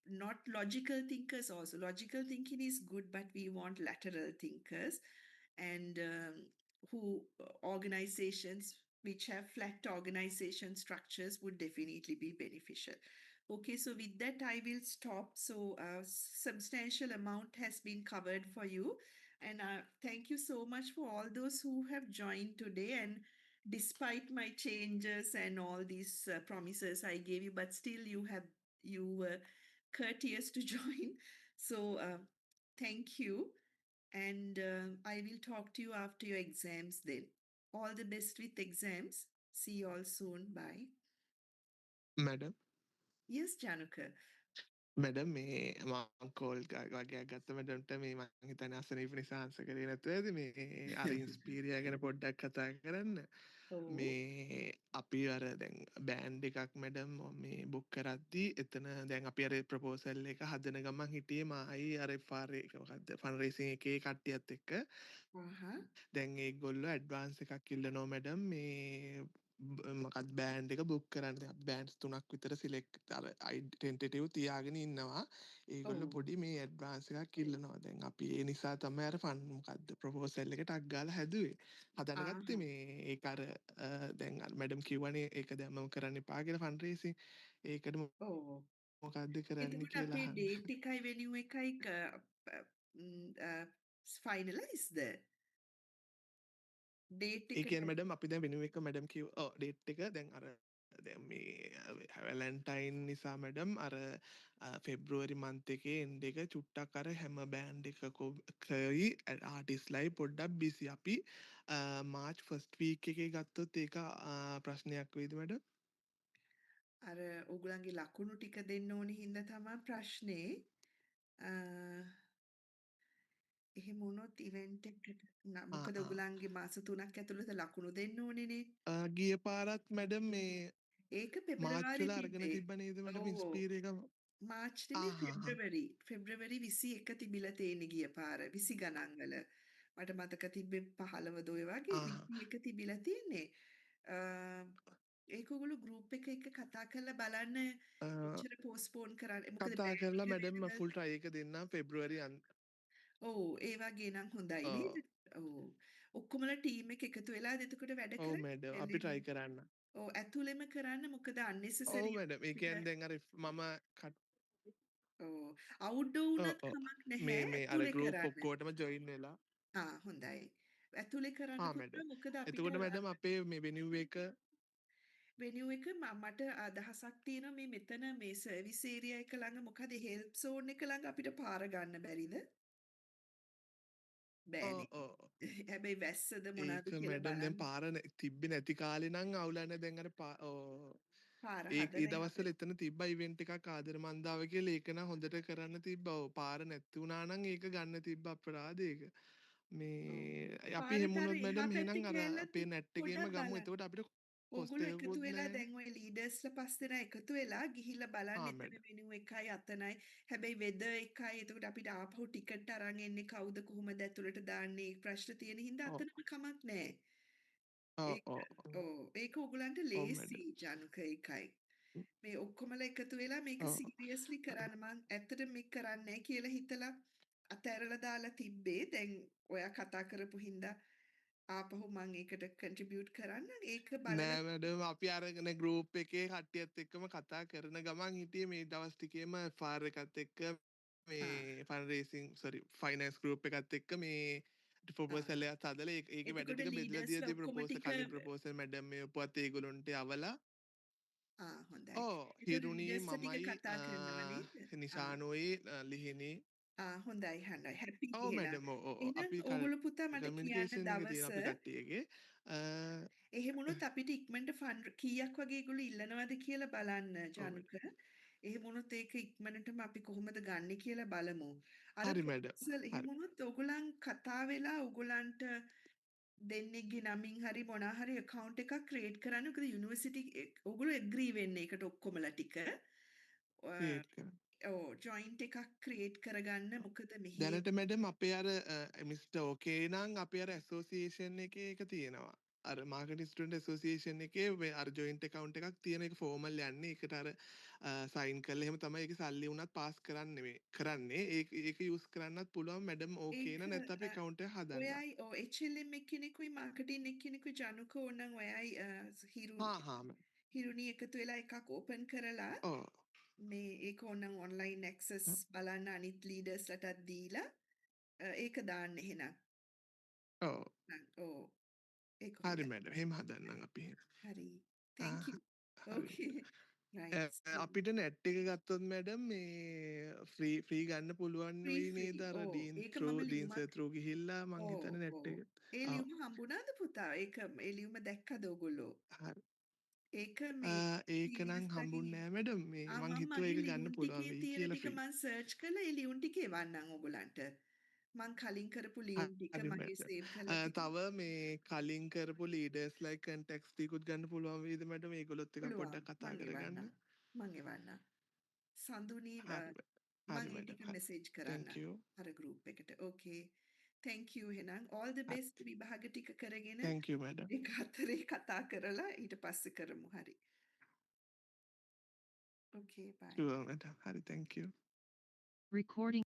Speaker 1: not logical thinkers also. Logical thinking is good, but we want lateral thinkers and who organizations which have flat organization structures would definitely be beneficial. Okay, so with that, I will stop. So, a substantial amount has been covered for you. And thank you so much for all those who have joined today. And despite my changes and all these promises I gave you, but still you were courteous to join. So, thank you. And I will talk to you after your exams then. All the best with exams. See you all soon. Bye.
Speaker 10: Madam
Speaker 1: Yes, Januka.
Speaker 10: Madam මේ මං call වගේ ගත්ත මැඩම්ට මේ මං හිතන්නේ අසනීප නිසා answer කරේ නැතුව ඇති මේ අර ඉන්ස්පීරියා ගැන පොඩ්ඩක් කතා කරන්න
Speaker 1: Oh,
Speaker 10: මේ අපි අර දැන් බෑන්ඩ් එකක් මැඩම් මේ බුක් කරද්දී එතන දැන් අපි අර ප්‍රපෝසල් එක හදන ගමන් හිටියේ මායි අර FR එක මොකද්ද ෆන් රේසින් එකේ කට්ටියත් එක්ක
Speaker 1: uh-huh.
Speaker 10: දැන් ඒගොල්ලෝ ඇඩ්වාන්ස් එකක් ඉල්ලනවා මැඩම් මේ මොකත් බෑන්් එක බුක් කරන්න බෑන්ස් තුනක් විතර සිලෙක් අර අයිඩෙන්ටටව් තියාගෙන ඉන්නවා ඒගොල්ල
Speaker 1: Oh,
Speaker 10: පොඩි මේ ඇඩ්වාන්ස එකක් කිල්ලනවා දැන් අපි ඒ නිසා තම අර ෆන් මොකක්ද ප්‍රපෝසල්ල එක ටක් ගාල හැදුවේ හදනගත්තේ
Speaker 1: uh-huh.
Speaker 10: මේ ඒකර දැන් මැඩම් කිව්වනේ ඒක දැම්මම කරන්න පාගෙන ෆන්රේසි ඒකට
Speaker 1: Oh.
Speaker 10: මොකක්ද කරන්න
Speaker 1: එතකොට
Speaker 10: කියලා
Speaker 1: අපේ
Speaker 10: අහන්න.
Speaker 1: ඩේට් එකයි වෙනුව එකයි ෆයිනලයිස්ද ඩේට්
Speaker 10: ඒ
Speaker 1: එක
Speaker 10: කියන්නේ මැඩම් අපි දැන් වෙනුව එක මැඩම් කිව් ඩේට් එක දැන් අර දැන් මේ වැලන්ටයින් නිසා මැඩම් අර ෆෙබ්‍රුවරි මන්ත් එකේ එන්ඩ් එක චුට්ටක් අර හැම බෑන්ඩ් එකකයි ආටිස්ලයි පොඩ්ඩක් බිසි අපි මාර්ච් ෆස්ට් වීක් එකේ ගත්තොත් ඒක ප්‍රශ්නයක් වෙයිද මැඩම්?
Speaker 1: අර ඔගුලන්ගේ ලකුණු ටික දෙන්න ඕනි හින්දා තමයි ප්‍රශ්නේ. එහෙම වුණොත් ඉවෙන්ට් එකට මොකද ඔයගොල්ලන්ගේ මාස 3ක් ඇතුළත ලකුණු දෙන්න ඕනේනේ.
Speaker 10: ගිය පාරත් මැඩම් මේ
Speaker 1: ඒක
Speaker 10: මාර්ච්
Speaker 1: පෙබරවාරි
Speaker 10: වල අරගෙන
Speaker 1: තිබ්බේ.
Speaker 10: තිබ්බ නේද මැඩම්
Speaker 1: ඔව්.
Speaker 10: ඉන්ස්පීර් එක?
Speaker 1: මාර්ච් නෙමෙයි පෙබරවරි. පෙබරවරි 21 තිබිලා තියෙන්නේ ගිය පාර 20 ගණන් වල. මට මතක තිබ්බේ 15 ඔය වගේ 21 තිබිලා තියෙන්නේ. ඒක ඔයගොල්ලෝ ගෲප් එක එක්ක කතා කරලා බලන්න එච්චර පෝස්ට්පෝන් කරන්න. මොකද
Speaker 10: කතා කරලා මැඩම්
Speaker 1: බෑන්ඩ්
Speaker 10: ෆුල් ට්‍රයි එක දෙන්නම් ෆෙබ්‍රුවරි
Speaker 1: ඔව් ඒ වගේ නම් හොඳයි නේද? ඔව්. ඔක්කොමලා ටීම් එක එකතු වෙලා එතකොට වැඩ
Speaker 10: ඔව්
Speaker 1: කරන්න.
Speaker 10: මැඩම් අපි ට්‍රයි කරන්න.
Speaker 1: ඔව් ඇතුළෙම කරන්න මොකද
Speaker 10: ඔව්
Speaker 1: unnecessary
Speaker 10: මැඩම් ඒ කියන්නේ දැන් අර මම
Speaker 1: ඔව් අවුට්ඩෝර් වුණත් කමක් නැහැ
Speaker 10: මේ අර
Speaker 1: ඇතුලේ
Speaker 10: ගෲප්
Speaker 1: කරන්න.
Speaker 10: ඔක්කොටම ජොයින් වෙලා
Speaker 1: හොඳයි. ඇතුලේ කරන්න පුළුවන් මොකද අපිට
Speaker 10: එතකොට මැඩම් අපේ මේ වෙනිව් එක
Speaker 1: වෙනිව් එක මට අදහසක් තියෙනවා මේ මෙතන මේ සර්විස් ඒරියා එක ළඟ මොකද හෙල්ප් සෝන් එක ළඟ අපිට පාර ගන්න බැරිද? බෑනේ. හැබැයි වැස්සද මොනවද
Speaker 10: ඒක
Speaker 1: කියලා
Speaker 10: මැඩම් දැන්
Speaker 1: බලන්න.
Speaker 10: පාර තිබ්බේ නැති කාලේ නම් අවුලන්නේ දැන් අර
Speaker 1: පාර
Speaker 10: ඒ
Speaker 1: හදන
Speaker 10: දවස්වල එතන තිබ්බා ඉවෙන්ට් එකක් ආදර මන්දාව කියලා ඒක නම් හොඳට කරන්න තිබ්බා. ඔව් පාර නැති වුණා නම් ඒක ගන්න තිබ්බා අපරාධ ඒක. මේ අපි
Speaker 1: පාරට අර
Speaker 10: හෙමුණොත්
Speaker 1: එහා
Speaker 10: මැඩම් එහෙනම්
Speaker 1: පැත්තේ
Speaker 10: අර
Speaker 1: ගෑල්ලත්
Speaker 10: අපේ නැට් එකේම
Speaker 1: පොඩ්ඩක්
Speaker 10: ගමු.
Speaker 1: බලන්න.
Speaker 10: එතකොට අපිට කොස්ට්
Speaker 1: ඔගොල්ලෝ එකතු
Speaker 10: එකකුත්
Speaker 1: වෙලා
Speaker 10: නැහැ.
Speaker 1: දැන් ඔය ලීඩර්ස්ලා පස් දෙනා එකතු වෙලා ගිහිල්ලා බලන්න එතන
Speaker 10: මැඩම්.
Speaker 1: වෙනු එකයි අතනයි. හැබැයි වෙදර් එකයි. එතකොට අපිට ආපහු ටිකට් අරන් එන්නේ කවුද කොහොමද ඇතුළට දාන්නේ ප්‍රශ්න තියෙන හින්දා
Speaker 10: ඔව්.
Speaker 1: අතනම කමක් නැහැ.
Speaker 10: ඔව්
Speaker 1: ඒක
Speaker 10: ඔව්.
Speaker 1: ඔව් ඒක ඔයගලන්ට
Speaker 10: ඔව්
Speaker 1: ලේසි
Speaker 10: මැඩම්.
Speaker 1: ජනුක එකයි. මේ ඔක්කොමලා එකතු වෙලා මේක
Speaker 10: ඔව්.
Speaker 1: සීරියස්ලි කරන්න මං ඇත්තටම මේක කරන්නේ නැහැ කියලා හිතලා අතෑරලා දාලා තිබ්බේ. දැන් ඔයා කතා කරපු හින්දා ආපහු මං ඒකට කන්ට්‍රිබියුට් කරන්න. ඒක බලලා
Speaker 10: නෑ මැඩම් අපි අරගෙන ගෲප් එකේ කට්ටියත් එක්කම කතා කරන ගමන් හිටියේ මේ දවස් ටිකේම ෆාර් එකත් එක්ක මේ fun racing sorry finance group එකත් එක්ක මේ ප්‍රොපෝසල් එකක් හදලා ඒකේ වැඩ
Speaker 1: එතකොට
Speaker 10: ටික බෙදලා
Speaker 1: ලීඩර්ස්ලා
Speaker 10: දීලා
Speaker 1: ඔක්කොම
Speaker 10: ප්‍රොපෝසල්
Speaker 1: ටික
Speaker 10: කලින් ප්‍රොපෝසල් මැඩම් මේ උපුවත් ඒගොල්ලොන්ට යවලා
Speaker 1: හොඳයි.
Speaker 10: ඕ
Speaker 1: එතකොට
Speaker 10: හිරුණී
Speaker 1: ලීඩර්ස්ලා ටික
Speaker 10: මමයි
Speaker 1: කතා කරනවා නේද?
Speaker 10: නිශානෝයි ලිහිණී
Speaker 1: හොඳයි හොඳයි. හැපි
Speaker 10: ඔව්
Speaker 1: එහෙනම්.
Speaker 10: මැඩම් ඔව්
Speaker 1: එහෙනම්
Speaker 10: අපි
Speaker 1: ඕගොල්ලෝ පුතා මට කියන්න
Speaker 10: කමියුනිකේෂන් එක
Speaker 1: දවස
Speaker 10: තියෙන අපි කට්ටියගේ
Speaker 1: එහෙම වුණොත් අපිට ඉක්මනට ෆන්ඩ් කීයක් වගේ ඒගොල්ලෝ ඉල්ලනවද කියලා බලන්න ජානුක. එහෙම වුණොත් ඒක ඉක්මනටම අපි කොහොමද ගන්නෙ කියලා බලමු. අර
Speaker 10: හරි මැඩම්
Speaker 1: ප්‍රොපෝසල් එහෙම
Speaker 10: හරි
Speaker 1: වුණොත් ඕගොල්ලන් කතා වෙලා ඕගොල්ලන්ට දෙන්නෙක්ගේ නමින් හරි මොනා හරි account එකක් create කරන්න. මොකද යුනිවර්සිටි ඕගොල්ලෝ agree වෙන්න ඒකට ඔක්කොමලා ටික.
Speaker 10: ක්‍රියේට් කරන්න
Speaker 1: ජොයින්ට් එකක් create කරගන්න. මොකද මෙහි
Speaker 10: දැනට මැඩම් අපේ අර මිස්ටර් ඕකේ නම් අපේ අර ඇසෝසියේෂන් එකේ එක තියෙනවා. අර මාකටිං ස්ටුඩන්ට් ඇසෝසියේෂන් එකේ මේ අර ජොයින්ට් account එකක් තියෙන එක ෆෝමල් යන්නේ. ඒකට අර සයින් කරලා එහෙම තමයි ඒකේ සල්ලි වුණත් පාස් කරන්නේ. ඒක යූස් කරන්නත් පුළුවන් මැඩම් ඕකේ
Speaker 1: ඒක
Speaker 10: නම් නැත්නම් අපි account එක හදන්න.
Speaker 1: ඔයයි HLM එක්කෙනෙකුයි මාකටිං එක්කෙනෙකුයි ජනුක ඕනනම් ඔයයි හිරුණි එකතු වෙලා එකක් ඕපන් කරලා
Speaker 10: ඔව්
Speaker 1: මේ ඒක ඕනනම් ඔන්ලයින් ඇක්සස් බලන්න අනිත් ලීඩර්ස්ලටත් දීලා ඒක දාන්න එහෙනම්.
Speaker 10: ඔව්
Speaker 1: ඔව් ඒක
Speaker 10: හරි
Speaker 1: හොඳයි.
Speaker 10: මැඩම් එහෙම හදන්නම් අපි
Speaker 1: හරි. thank you.
Speaker 10: හරි
Speaker 1: okay. right.
Speaker 10: අපිට නැට් එක ගත්තොත් මැඩම් මේ ෆ්‍රී ගන්න පුළුවන්
Speaker 1: free
Speaker 10: වෙයි
Speaker 1: free.
Speaker 10: නේද අර ඩීන්
Speaker 1: ඒක මම
Speaker 10: ඩීන්
Speaker 1: ලියුමක්
Speaker 10: සර් ත්‍රූ ගිහිල්ලා මං හිතන්නේ නැට් එක
Speaker 1: ඒ ලියුම හම්බුණාද පුතා? ඒක ඒ ලියුම දැක්කද ඔයගොල්ලෝ?
Speaker 10: හරි
Speaker 1: ඒක මේ
Speaker 10: ඒක නම් හම්බුන්නේ නෑ මැඩම් මේ මං
Speaker 1: මම
Speaker 10: හිතුවා
Speaker 1: මගේ
Speaker 10: ඒක ගන්න
Speaker 1: ලියුම්
Speaker 10: පුළුවන්
Speaker 1: ටිකේ
Speaker 10: වෙයි
Speaker 1: තියෙන
Speaker 10: කියලා
Speaker 1: ටික
Speaker 10: ෆ්‍රී
Speaker 1: මම සර්ච් කරලා ඒ ලියුම් ටික එවන්නම් ඔයගලන්ට. මං කලින් කරපු ලියුම් ටික
Speaker 10: හරි
Speaker 1: මගේ
Speaker 10: මැඩම්
Speaker 1: සේව් කරලා තියෙනවා.
Speaker 10: තව මේ කලින් කරපු ලීඩර්ස්ලා කන්ටැක්ට්ස් ටිකුත් ගන්න පුළුවන් වේද මැඩම් ඒගොල්ලොත් එක
Speaker 1: පුළුවන්.
Speaker 10: පොඩ්ඩක් කතා
Speaker 1: මං
Speaker 10: කරගන්න
Speaker 1: එවන්නම්. මං එවන්නම්. සඳුනි
Speaker 10: හරි
Speaker 1: මං ඒ
Speaker 10: මැඩම්
Speaker 1: ටික
Speaker 10: හරි
Speaker 1: මෙසේජ්
Speaker 10: thank
Speaker 1: කරන්නම්
Speaker 10: you
Speaker 1: අර group එකට. okay. thank you එහෙනම් all the best විභාග ටික කරගෙන
Speaker 10: thank you මැඩම්
Speaker 1: ඒක අතරේ කතා කරලා ඊට පස්සේ කරමු. හරි. okay bye.
Speaker 10: sure මැඩම් හරි thank you
Speaker 11: Recording